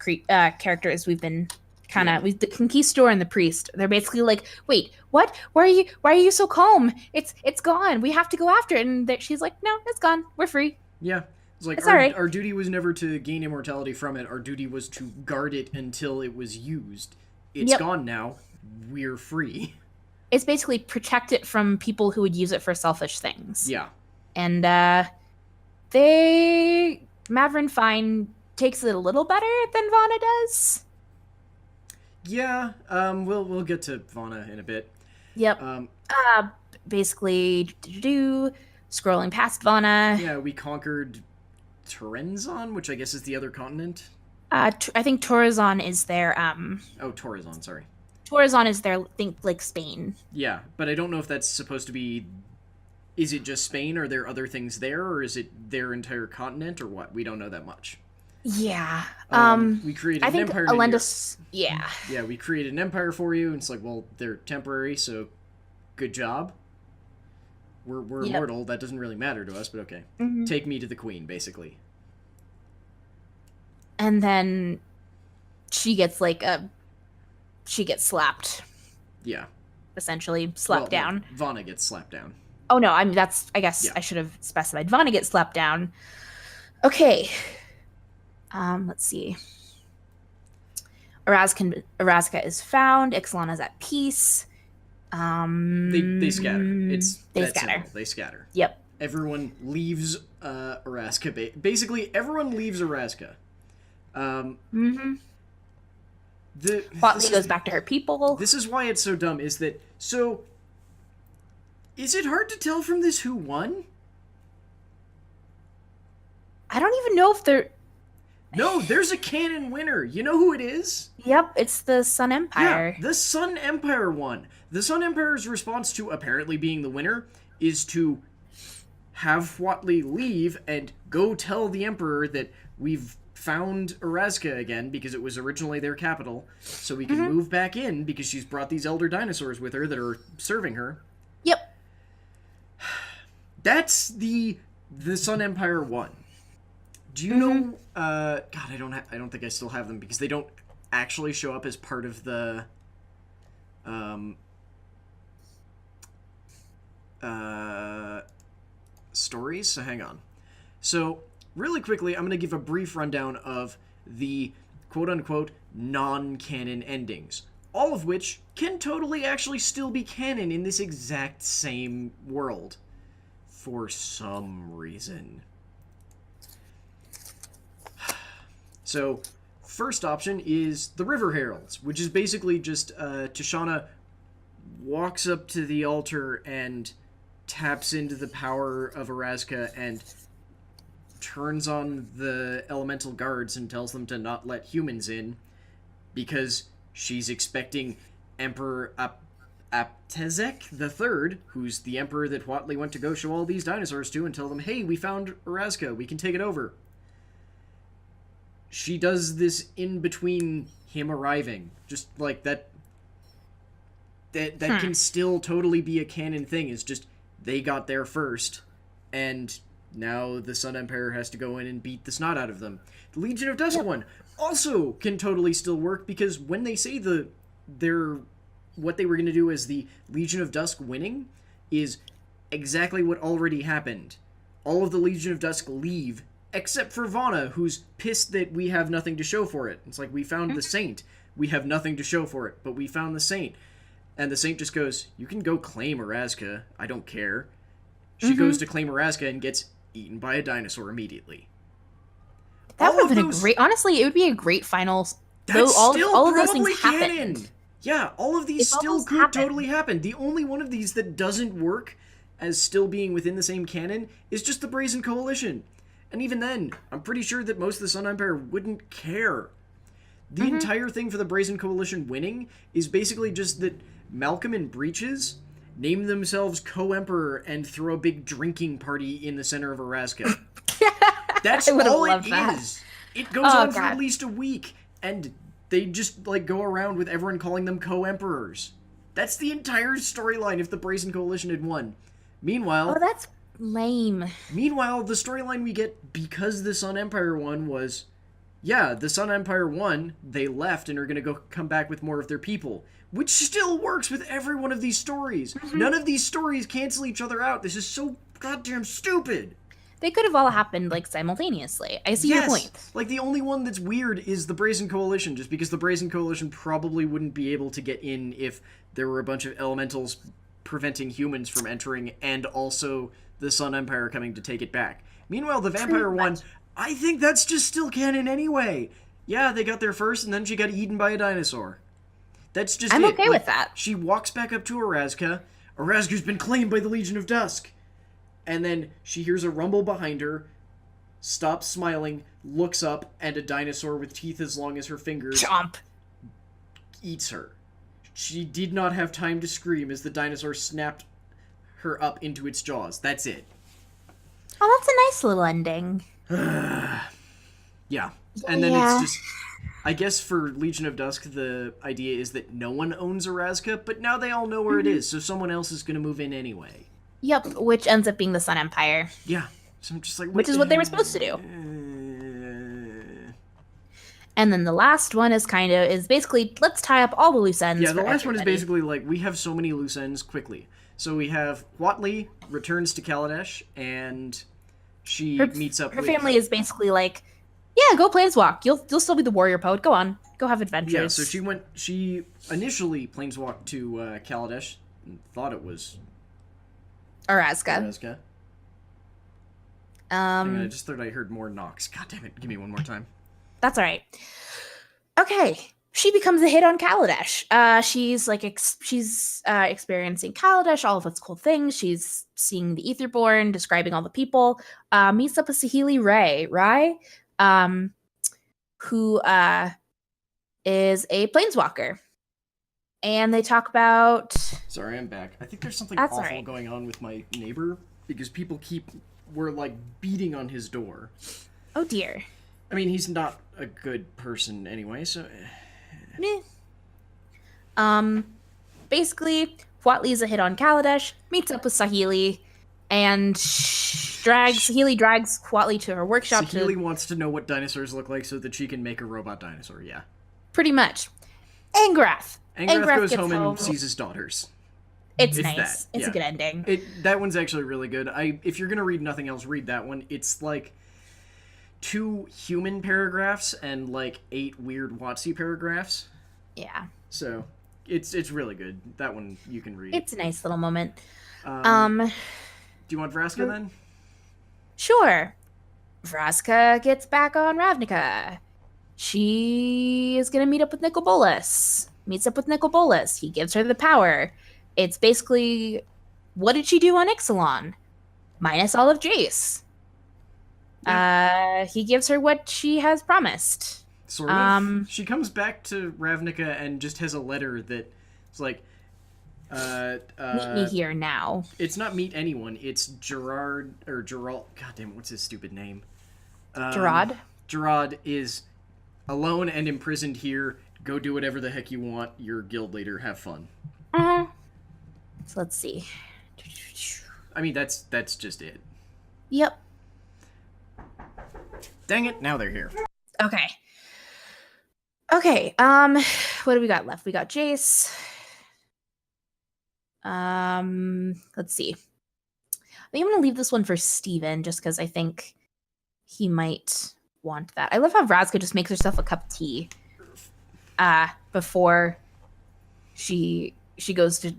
characters we've been the Conquistador and the Priest. They're basically like, wait, what? Why are you so calm? It's gone. We have to go after it. And she's like, no, it's gone. We're free. Yeah. It's like, all right. Our duty was never to gain immortality from it. Our duty was to guard it until it was used. It's gone now. We're free. It's basically protect it from people who would use it for selfish things. Yeah. And Mavrin Fine takes it a little better than Vana does. Yeah. We'll get to Vana in a bit. Yep. Basically, scrolling past Vana. Yeah, we conquered Torrenzon, which I guess is the other continent. I think Torrezon is their Oh, Torrezon, sorry. Torrezon is their like Spain. Yeah, but I don't know if that's supposed to be. Is it just Spain? Are there other things there, or is it their entire continent, or what? We don't know that much. Yeah. We created I an think empire. And Alendis. Yeah. yeah, we created an empire for you. And it's like, well, they're temporary, so good job. We're Yep. immortal. That doesn't really matter to us, but okay. Mm-hmm. Take me to the queen, basically. And then she gets she gets slapped, Yeah. essentially slapped down. No, Vana gets slapped down. Oh no, I guess Yeah. I should have specified. Vana gets slapped down. Okay. Let's see. Erazka is found. Ixalan is at peace. They scatter. It's they that scatter. simple. They scatter. Yep. Everyone leaves Erazka. Basically, everyone leaves Erazka. Botley goes back to her people. This is why it's so dumb. Is it hard to tell from this who won? I don't even know if they're. No, there's a canon winner. You know who it is? Yep, it's the Sun Empire. Yeah, the Sun Empire won. The Sun Empire's response to apparently being the winner is to have Huatli leave and go tell the Emperor that we've found Erazka again because it was originally their capital, so we can move back in because she's brought these elder dinosaurs with her that are serving her. Yep. That's the Sun Empire won. Do you know? God, I don't think I still have them because they don't actually show up as part of the stories. So hang on. So really quickly, I'm going to give a brief rundown of the quote-unquote non-canon endings, all of which can totally actually still be canon in this exact same world for some reason. So, first option is the River Heralds, which is basically just Tishana walks up to the altar and taps into the power of Erazka and turns on the elemental guards and tells them to not let humans in because she's expecting Emperor Aptezek III, who's the emperor that Huatli went to go show all these dinosaurs to and tell them, hey, we found Erazka, we can take it over. She does this in between him arriving. Just like that can still totally be a canon thing. It's just they got there first, and now the Sun Empire has to go in and beat the snot out of them. The Legion of Dusk one also can totally still work because when they say what they were going to do as the Legion of Dusk winning is exactly what already happened. All of the Legion of Dusk leave, except for Vana, who's pissed that we have nothing to show for it. It's like, we found the Saint. We have nothing to show for it, but we found the Saint. And the Saint just goes, you can go claim Erazka. I don't care. She goes to claim Erazka and gets eaten by a dinosaur immediately. That would have been a great... Honestly, it would be a great final... That's all still of those probably things canon. happened. Yeah, all of these still could totally happen. The only one of these that doesn't work as still being within the same canon is just the Brazen Coalition. And even then, I'm pretty sure that most of the Sun Empire wouldn't care. The entire thing for the Brazen Coalition winning is basically just that Malcolm and Breeches name themselves co-emperor and throw a big drinking party in the center of Erazka. That's all it is. It goes on for at least a week, and they just go around with everyone calling them co-emperors. That's the entire storyline if the Brazen Coalition had won. Meanwhile... Oh, that's lame. Meanwhile, the storyline we get because the Sun Empire won was... Yeah, the Sun Empire won, they left and are going to come back with more of their people. Which still works with every one of these stories. None of these stories cancel each other out. This is so goddamn stupid. They could have all happened, simultaneously. I see your point. The only one that's weird is the Brazen Coalition, just because the Brazen Coalition probably wouldn't be able to get in if there were a bunch of elementals preventing humans from entering, and also the Sun Empire coming to take it back. Meanwhile, the Vampire one, I think that's just still canon anyway. Yeah, they got there first, and then she got eaten by a dinosaur. That's just I'm okay with that. She walks back up to Erazka. Erazka's been claimed by the Legion of Dusk. And then she hears a rumble behind her, stops smiling, looks up, and a dinosaur with teeth as long as her fingers eats her. She did not have time to scream as the dinosaur snapped her up into its jaws. That's it. Oh, that's a nice little ending. Yeah. And then it's Yeah. just, I guess for Legion of Dusk, the idea is that no one owns Arazka, but now they all know where it is, so someone else is going to move in anyway. Yep, which ends up being the Sun Empire, Yeah. So I'm just like, which is what they were supposed to do. And then the last one is basically let's tie up all the loose ends. Yeah, the for last one is everybody. basically like, we have so many loose ends quickly. So we have Huatli returns to Kaladesh, and she meets up Her with... family is basically like, yeah, go planeswalk. You'll still be the warrior poet. Go on, go have adventures. Yeah, so she initially planeswalked to Kaladesh, and thought it was Arazka. Arazka. Hang on, I just thought I heard more knocks. God damn it, give me one more time. That's all right. Okay, she becomes a hit on Kaladesh. She's experiencing Kaladesh, all of its cool things. She's seeing the Etherborn, describing all the people. Meets up with Saheeli Rai, who is a planeswalker, and they talk about. Sorry, I'm back. I think there's something That's awful all right. going on with my neighbor because people were like beating on his door. Oh dear. I mean, he's not a good person anyway, so. Meh. Basically, Huatli's a hit on Kaladesh, meets up with Saheeli, and Saheeli drags Huatli to her workshop. Saheeli wants to know what dinosaurs look like so that she can make a robot dinosaur, yeah. Pretty much. Angrath. Angrath goes home and sees his daughters. It's nice. It's a good ending. That one's actually really good. If you're gonna read nothing else, read that one. It's like 2 human paragraphs and like 8 weird WotC paragraphs. Yeah. So it's really good. That one you can read. It's a nice little moment. Do you want Vraska then? Sure. Vraska gets back on Ravnica. She is gonna meet up with Nicol Bolas. Meets up with Nicol Bolas. He gives her the power. It's basically, what did she do on Ixalan? Minus all of Jace. Yeah. He gives her what she has promised. Sort of. She comes back to Ravnica and just has a letter that is like, meet me here now. It's not meet anyone. It's Gerard. God damn it, what's his stupid name? Gerard? Gerard is alone and imprisoned here. Go do whatever the heck you want. You're guild leader. Have fun. So let's see. I mean, that's just it. Yep. Dang it, now they're here. Okay. What do we got left? We got Jace. Let's see. I think I'm gonna leave this one for Steven, just because I think he might want that. I love how Vraska just makes herself a cup of tea before she goes to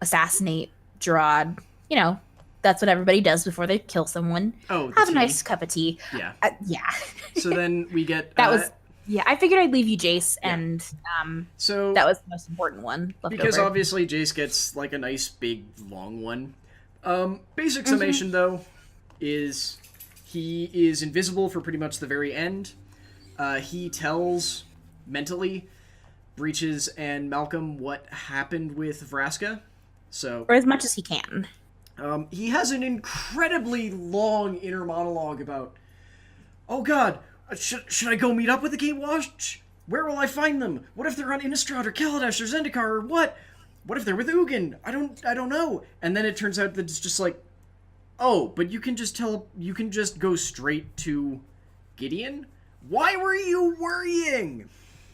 assassinate Gerard. You know, that's what everybody does before they kill someone. Oh, have a nice cup of tea. Yeah. Yeah. So then we get that was. Yeah, I figured I'd leave you Jace, Yeah. and so that was the most important one. Because over. obviously Jace gets like a nice big long one. Basic summation though is he is invisible for pretty much the very end. He tells mentally Breaches and Malcolm what happened with Vraska. So or as much as he can. He has an incredibly long inner monologue about, oh god, should I go meet up with the Gatewatch? Where will I find them? What if they're on Innistrad or Kaladesh or Zendikar or what? What if they're with Ugin? I don't know. And then it turns out that it's just like, oh, but you can just go straight to Gideon? Why were you worrying?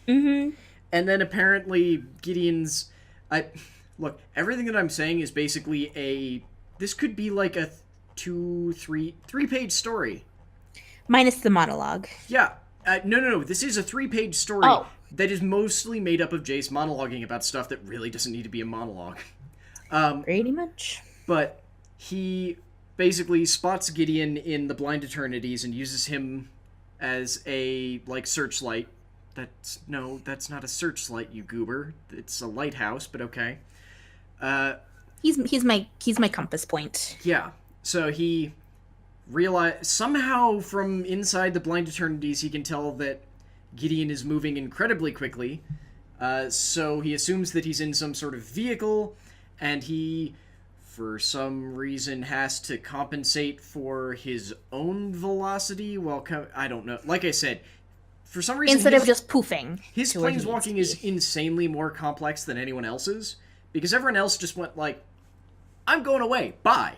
Mm-hmm. And then apparently Gideon's... Look, everything that I'm saying is basically this could be like a 3-page story. Minus the monologue. Yeah. No. This is a 3-page story that is mostly made up of Jace monologuing about stuff that really doesn't need to be a monologue. Pretty much. But he basically spots Gideon in the Blind Eternities and uses him as a, like, searchlight. That's not a searchlight, you goober. It's a lighthouse, but okay. He's my compass point. Yeah. So he realize somehow from inside the Blind Eternities he can tell that Gideon is moving incredibly quickly. So he assumes that he's in some sort of vehicle, and he, for some reason, has to compensate for his own velocity while I don't know. Like I said, for some reason, Instead of just poofing. his planeswalking is insanely more complex than anyone else's, because everyone else just went like, I'm going away, bye.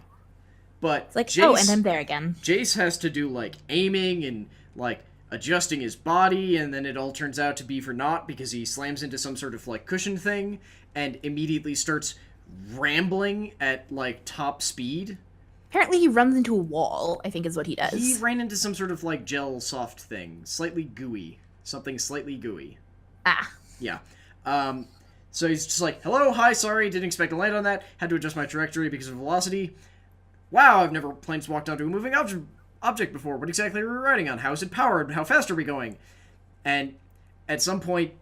But it's like, Jace, and I'm there again. Jace has to do, like, aiming and, like, adjusting his body, and then it all turns out to be for naught because he slams into some sort of, like, cushion thing and immediately starts rambling at, like, top speed. Apparently he runs into a wall, I think is what he does. He ran into some sort of, like, gel soft thing. Slightly gooey. Something slightly gooey. Ah. Yeah. So he's just like, hello, hi, sorry, didn't expect to land on that. Had to adjust my trajectory because of velocity. Wow, I've never planeswalked onto a moving object before. What exactly are we riding on? How is it powered? How fast are we going? And at some point,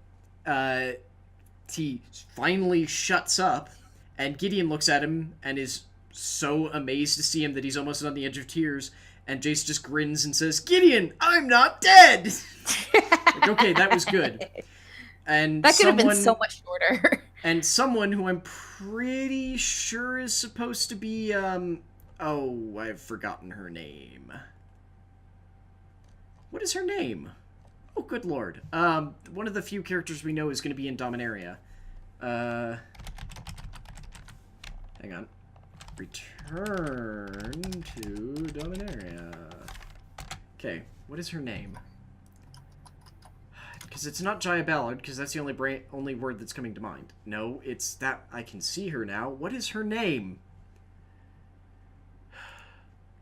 he finally shuts up, and Gideon looks at him and is so amazed to see him that he's almost on the edge of tears, and Jace just grins and says, Gideon, I'm not dead! Like, okay, that was good. And that could have been so much shorter. And someone who I'm pretty sure is supposed to be, oh, I've forgotten her name. What is her name? Oh, good lord. One of the few characters we know is going to be in Dominaria. Hang on. Return to Dominaria. Okay, what is her name? Because it's not Jaya Ballard, because that's the only word that's coming to mind. No, it's that... I can see her now. What is her name?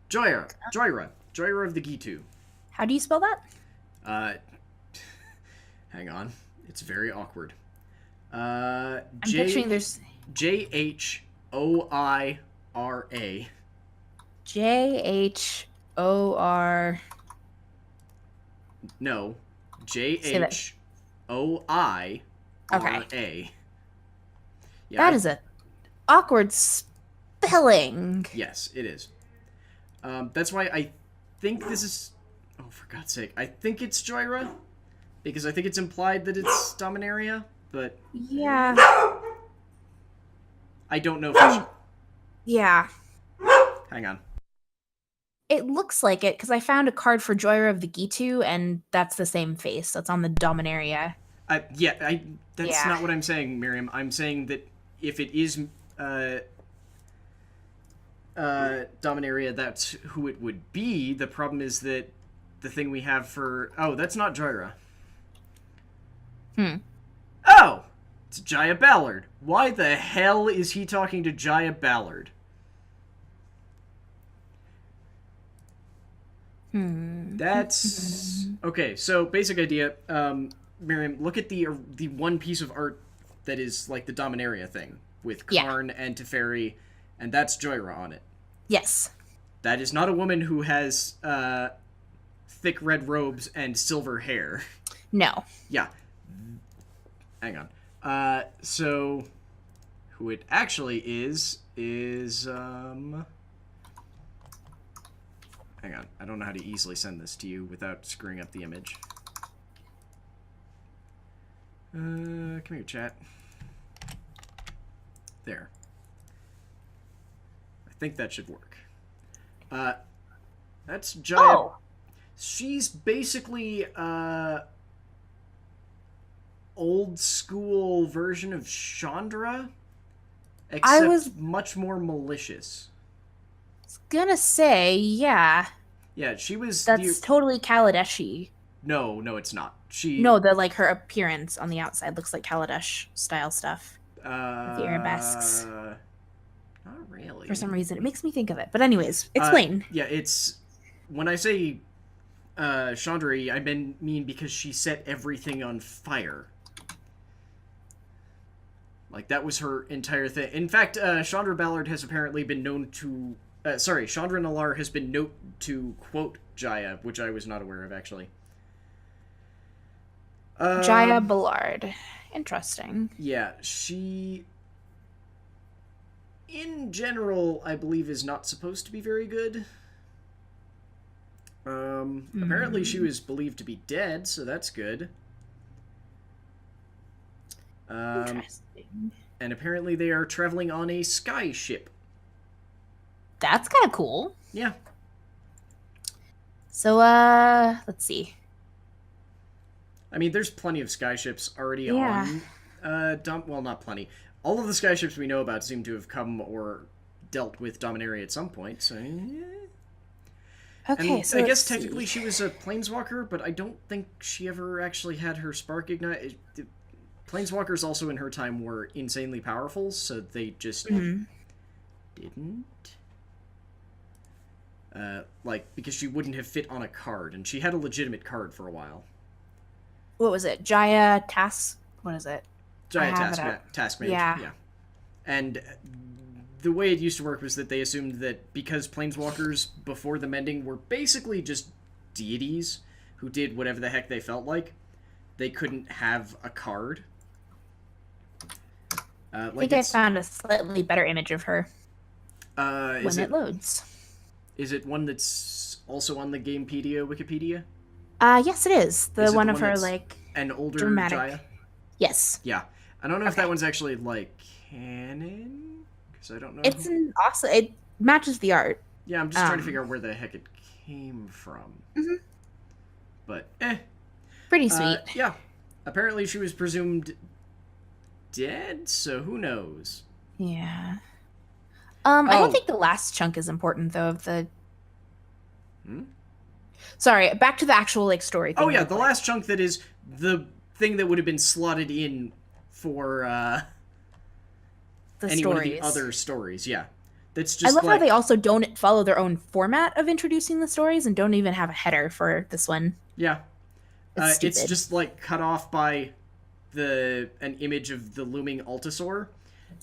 Joyra of the Gitu. How do you spell that? Hang on. It's very awkward. I'm picturing there's... Joira. Jhor... No. Jhoira. Okay. Yeah, that is a awkward spelling. Yes, it is. That's why I think this is... Oh, for God's sake. I think it's Joyra. Because I think it's implied that it's Dominaria, but... Yeah. I don't know for sure. Yeah. Hang on. It looks like it, because I found a card for Joyra of the Gitu, and that's the same face. That's on the Dominaria. That's not what I'm saying, Miriam. I'm saying that if it is Dominaria, that's who it would be. The problem is that the thing we have for... Oh, that's not Joyra. Oh! It's Jaya Ballard. Why the hell is he talking to Jaya Ballard? That's... Okay, so basic idea. Miriam, look at the one piece of art that is like the Dominaria thing with Karn and Teferi, and that's Joyra on it. Yes. That is not a woman who has thick red robes and silver hair. No. Yeah. Hang on. So who it actually is hang on. I don't know how to easily send this to you without screwing up the image. Come here, chat. There. I think that should work. That's Jaya. Oh. She's basically old school version of Chandra, except much more malicious. Gonna say, yeah. Yeah, she was... That's totally Kaladeshi. No, it's not. No, her appearance on the outside looks like Kaladesh style stuff. The arabesques. Not really. For some reason, it makes me think of it. But anyways, explain. Yeah, it's... When I say Chandra, I mean because she set everything on fire. Like, that was her entire thing. In fact, Chandra Ballard has apparently been known to... Chandra Nalaar has been known to quote Jaya, which I was not aware of, actually. Jaya Ballard. Interesting. Yeah, she... In general, I believe is not supposed to be very good. Apparently she was believed to be dead, so that's good. Interesting. And apparently they are traveling on a sky ship. That's kind of cool. Yeah. So, let's see. I mean, there's plenty of skyships already Yeah. on well, not plenty. All of the skyships we know about seem to have come or dealt with Dominaria at some point, so yeah. Okay, And so I let's guess technically see. she was a planeswalker, but I don't think she ever actually had her spark ignite. Planeswalkers also in her time were insanely powerful, so they just didn't. Because she wouldn't have fit on a card, and she had a legitimate card for a while. What was it? Jaya Task? What is it? I Giant have it up. task mage, Yeah. yeah. And the way it used to work was that they assumed that because planeswalkers before the mending were basically just deities who did whatever the heck they felt like, they couldn't have a card. I think I found a slightly better image of her when it loads. Is it one that's also on the Gamepedia Wikipedia? Yes, it is. The Is it one the of one her, that's like, an older dramatic. Jaya? Yes. Yeah. I don't know if that one's actually, like, canon? Because I don't know. It's an awesome... It matches the art. Yeah, I'm just trying to figure out where the heck it came from. But, Pretty sweet. Yeah. Apparently she was presumed dead, so who knows? Yeah. I don't think the last chunk is important, though, of the... Sorry, back to the actual, like, story thing. Oh, yeah, the last chunk that is the thing that would have been slotted in for, any one of the other stories, yeah. That's just I love how they also don't follow their own format of introducing the stories and don't even have a header for this one. Yeah. It's just, like, cut off by an image of the looming Altasaur,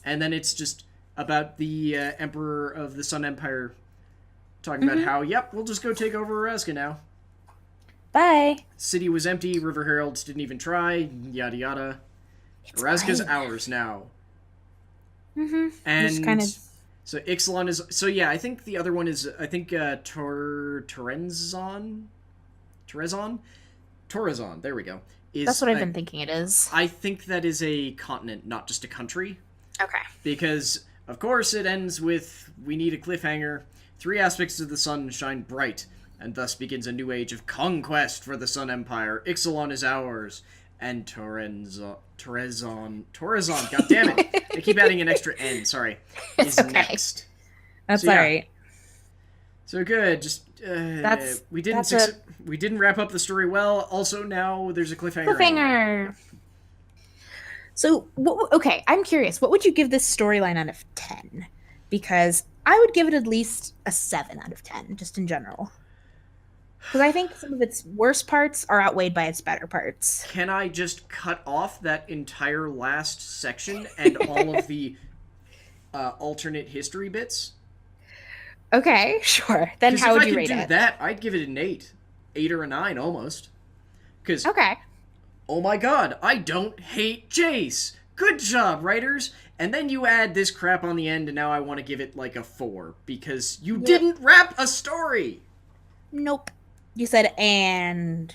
and then it's just about the Emperor of the Sun Empire talking about how, yep, we'll just go take over Araska now. Bye. City was empty, River Heralds didn't even try, yada yada. Araska's ours now. And kind of... so Ixalan is... So yeah, I think the other one is... I think Torrenzon? Torrezon, there we go. That's what I've been thinking it is. I think that is a continent, not just a country. Okay. Because, of course, it ends with, we need a cliffhanger. 3 aspects of the sun shine bright, and thus begins a new age of conquest for the Sun Empire. Ixalan is ours, and Torrezon, god damn it, I keep adding an extra N, sorry, is next. That's alright. So good, just, we didn't wrap up the story well, also now there's a cliffhanger. So, okay, I'm curious, what would you give this storyline out of 10? Because I would give it at least a 7 out of 10, just in general. Because I think some of its worst parts are outweighed by its better parts. Can I just cut off that entire last section and all of the alternate history bits? Okay, sure. Then how would you rate it? If I could do that, I'd give it an 8. 8 or a 9, almost. Because, oh my god, I don't hate Jace! Good job, writers! And then you add this crap on the end, and now I want to give it, like, a 4. Because you didn't wrap a story! Nope. You said, and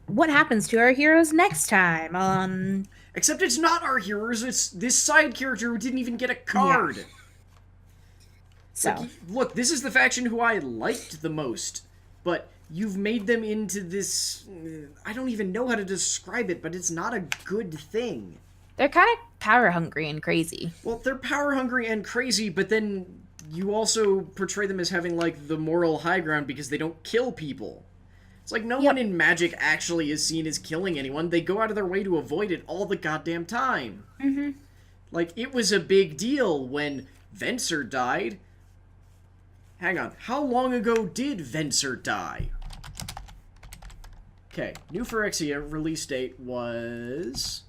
what happens to our heroes next time? Except it's not our heroes, it's this side character who didn't even get a card! Yeah. So. Like, look, this is the faction who I liked the most, but you've made them into this... I don't even know how to describe it, but it's not a good thing. They're kind of power-hungry and crazy. Well, they're power-hungry and crazy, but then you also portray them as having, like, the moral high ground because they don't kill people. It's like no one in Magic actually is seen as killing anyone. They go out of their way to avoid it all the goddamn time. Like, it was a big deal when Venser died. Hang on, how long ago did Venser die? Okay, New Phyrexia release date was...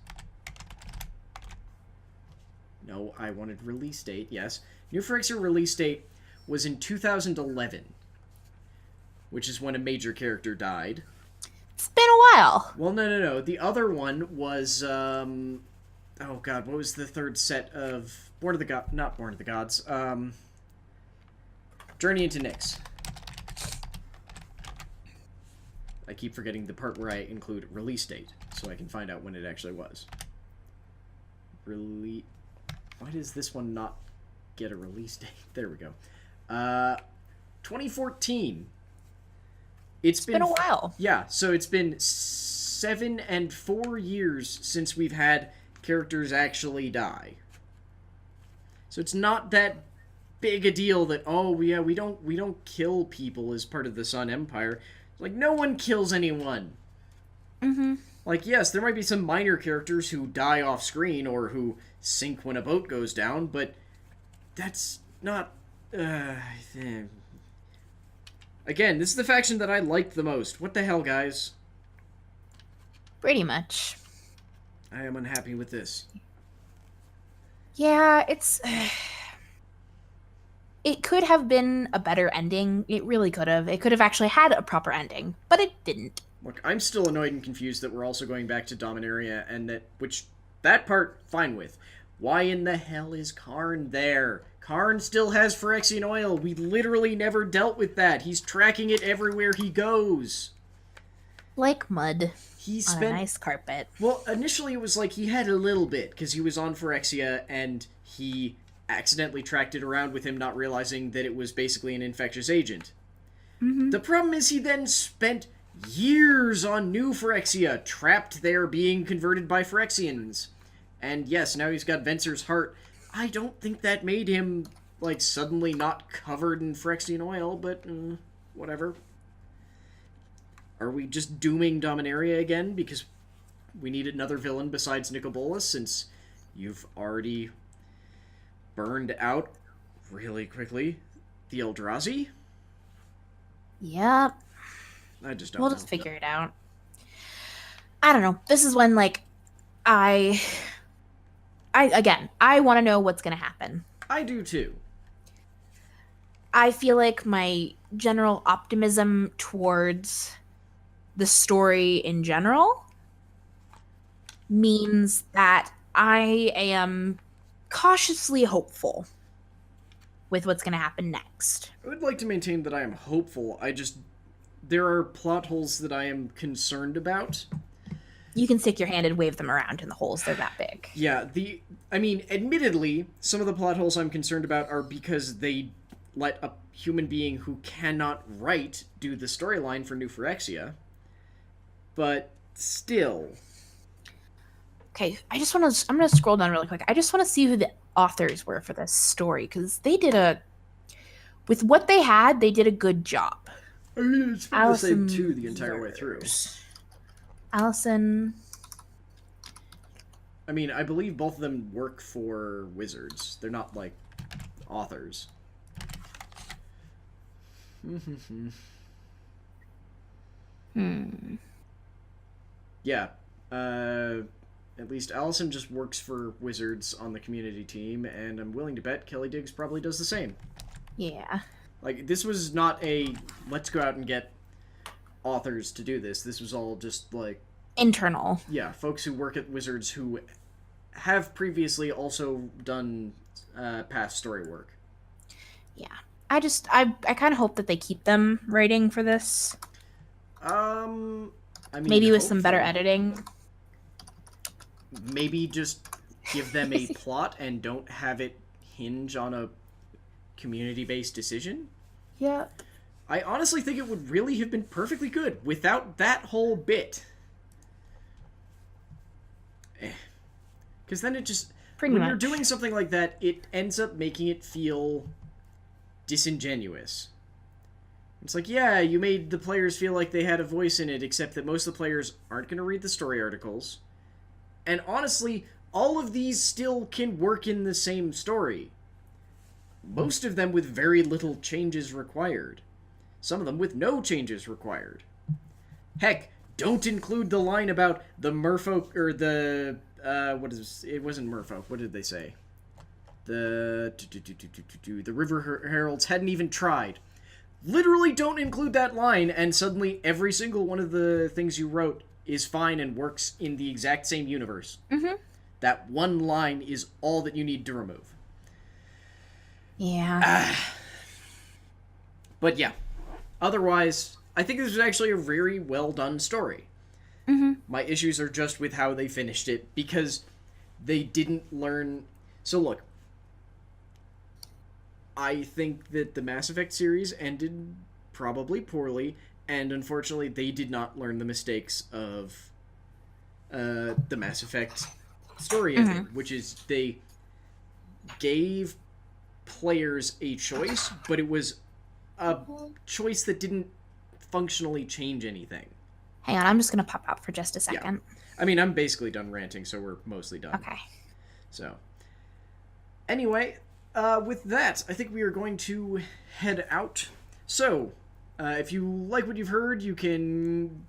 No, I wanted release date, yes. New Phyrexia release date was in 2011, which is when a major character died. It's been a while. Well, no. The other one was, oh god, what was the third set of... not Born of the Gods, Journey into Nyx. I keep forgetting the part where I include release date, so I can find out when it actually was. Why does this one not get a release date? There we go. 2014. It's been a while. Yeah, so it's been 7 and 4 years since we've had characters actually die. So it's not that big a deal that, oh yeah, we don't kill people as part of the Sun Empire. Like, no one kills anyone. Mm-hmm. Like, yes, there might be some minor characters who die off screen or who sink when a boat goes down, but that's not... Again, this is the faction that I liked the most. What the hell, guys? Pretty much. I am unhappy with this. Yeah, it's... It could have been a better ending. It really could have. It could have actually had a proper ending, but it didn't. Look, I'm still annoyed and confused that we're also going back to Dominaria, and that part, fine with. Why in the hell is Karn there? Karn still has Phyrexian oil. We literally never dealt with that. He's tracking it everywhere he goes. Like mud He on spent... a nice carpet. Well, initially it was like he had a little bit, because he was on Phyrexia, and he accidentally tracked it around with him, not realizing that it was basically an infectious agent. Mm-hmm. The problem is he then spent years on New Phyrexia, trapped there being converted by Phyrexians. And yes, now he's got Venser's heart. I don't think that made him, like, suddenly not covered in Phyrexian oil, but whatever. Are we just dooming Dominaria again because we need another villain besides Nicobolas, since you've already burned out really quickly the Eldrazi? Yep. I just don't We'll know. just figure it out. I don't know. This is when, like, I want to know what's going to happen. I do too. I feel like my general optimism towards the story in general means that I am cautiously hopeful with what's going to happen next. I would like to maintain that I am hopeful. There are plot holes that I am concerned about. You can stick your hand and wave them around in the holes. They're that big. Yeah, admittedly, some of the plot holes I'm concerned about are because they let a human being who cannot write do the storyline for New Phyrexia. But still. Okay, I'm going to scroll down really quick. I just want to see who the authors were for this story, because with what they had, they did a good job. I mean, it's been the same two the entire way through. Allison. I mean, I believe both of them work for Wizards. They're not, like, authors. Yeah. At least Allison just works for Wizards on the community team, and I'm willing to bet Kelly Diggs probably does the same. Yeah. Like, this was not a, let's go out and get authors to do this. This was all just, like... internal. Yeah, folks who work at Wizards who have previously also done past story work. Yeah. I kind of hope that they keep them writing for this. I mean, maybe with some better editing. Maybe just give them a plot and don't have it hinge on a community-based decision. Yeah. I honestly think it would really have been perfectly good without that whole bit. Because then it just... Pretty when much. you're doing something like that, it ends up making it feel disingenuous. It's like, yeah, you made the players feel like they had a voice in it, except that most of the players aren't going to read the story articles. And honestly, all of these still can work in the same story. Most of them with very little changes required. Some of them with no changes required. Heck, don't include the line about the merfolk, or the, it wasn't merfolk, what did they say? The River Heralds hadn't even tried. Literally don't include that line, and suddenly every single one of the things you wrote is fine and works in the exact same universe. Mm-hmm. That one line is all that you need to remove. Yeah. But yeah. Otherwise, I think this was actually a very well done story. Mm-hmm. My issues are just with how they finished it, because they didn't learn... So look, I think that the Mass Effect series ended probably poorly, and unfortunately they did not learn the mistakes of the Mass Effect story ending, which is they gave players a choice, but it was a choice that didn't functionally change anything. Hang on, I'm just going to pop out for just a second. Yeah. I mean, I'm basically done ranting, so we're mostly done. Okay. So, anyway, with that, I think we are going to head out. So, if you like what you've heard, you can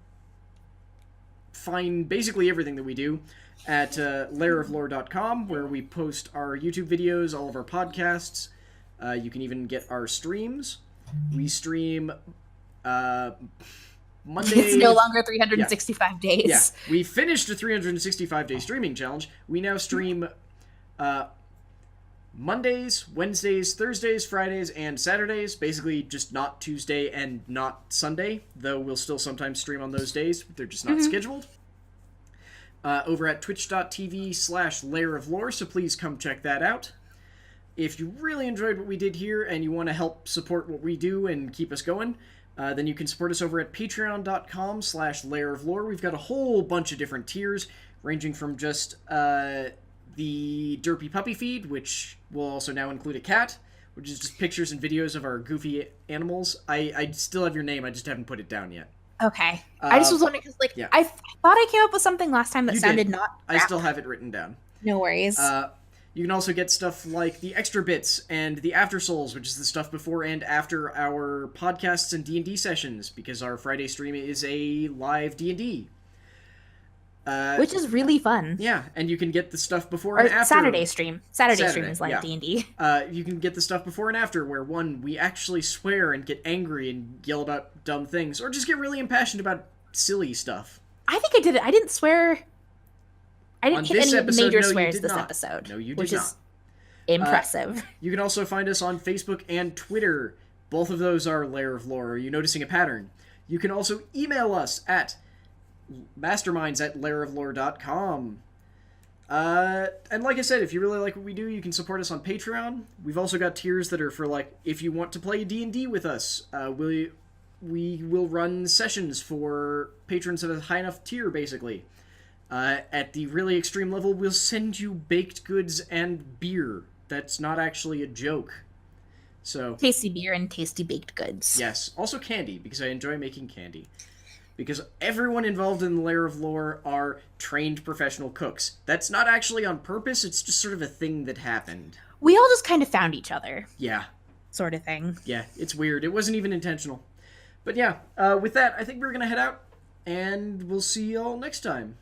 find basically everything that we do at lairoflore.com, where we post our YouTube videos, all of our podcasts. You can even get our streams. We stream Monday. It's no longer 365 days. Yeah, we finished a 365-day streaming challenge. We now stream Mondays, Wednesdays, Thursdays, Fridays, and Saturdays. Basically, just not Tuesday and not Sunday, though we'll still sometimes stream on those days. They're just not scheduled. Over at twitch.tv/lairoflore, so please come check that out. If you really enjoyed what we did here and you want to help support what we do and keep us going, then you can support us over at patreon.com/lairoflore. We've got a whole bunch of different tiers, ranging from just the Derpy Puppy feed, which will also now include a cat, which is just pictures and videos of our goofy animals. I still have your name, I just haven't put it down yet. Okay. I just was wondering, because yeah. I thought I came up with something last time that sounded not I still have it written down. No worries. You can also get stuff like the extra bits and the after souls, which is the stuff before and after our podcasts and D&D sessions, because our Friday stream is a live D&D. Which is really fun. Yeah, and you can get the stuff before and after. Saturday stream. Saturday stream is like D&D. You can get the stuff before and after, where we actually swear and get angry and yell about dumb things, or just get really impassioned about silly stuff. I think I did it. I didn't swear. I didn't hit any major swears this not. episode. No, you did which not. Is impressive. You can also find us on Facebook and Twitter. Both of those are Lair of Lore. Are you noticing a pattern? You can also email us at masterminds@lairoflore.com. And like I said, if you really like what we do, you can support us on Patreon. We've also got tiers that are for, like, if you want to play D&D with us. We will run sessions for patrons of a high enough tier, basically. At the really extreme level, we'll send you baked goods and beer. That's not actually a joke. So tasty beer and tasty baked goods. Yes. Also candy, because I enjoy making candy. Because everyone involved in the Lair of Lore are trained professional cooks. That's not actually on purpose, it's just sort of a thing that happened. We all just kind of found each other. Yeah. Sort of thing. Yeah, it's weird. It wasn't even intentional. But yeah, with that, I think we're going to head out, and we'll see y'all next time.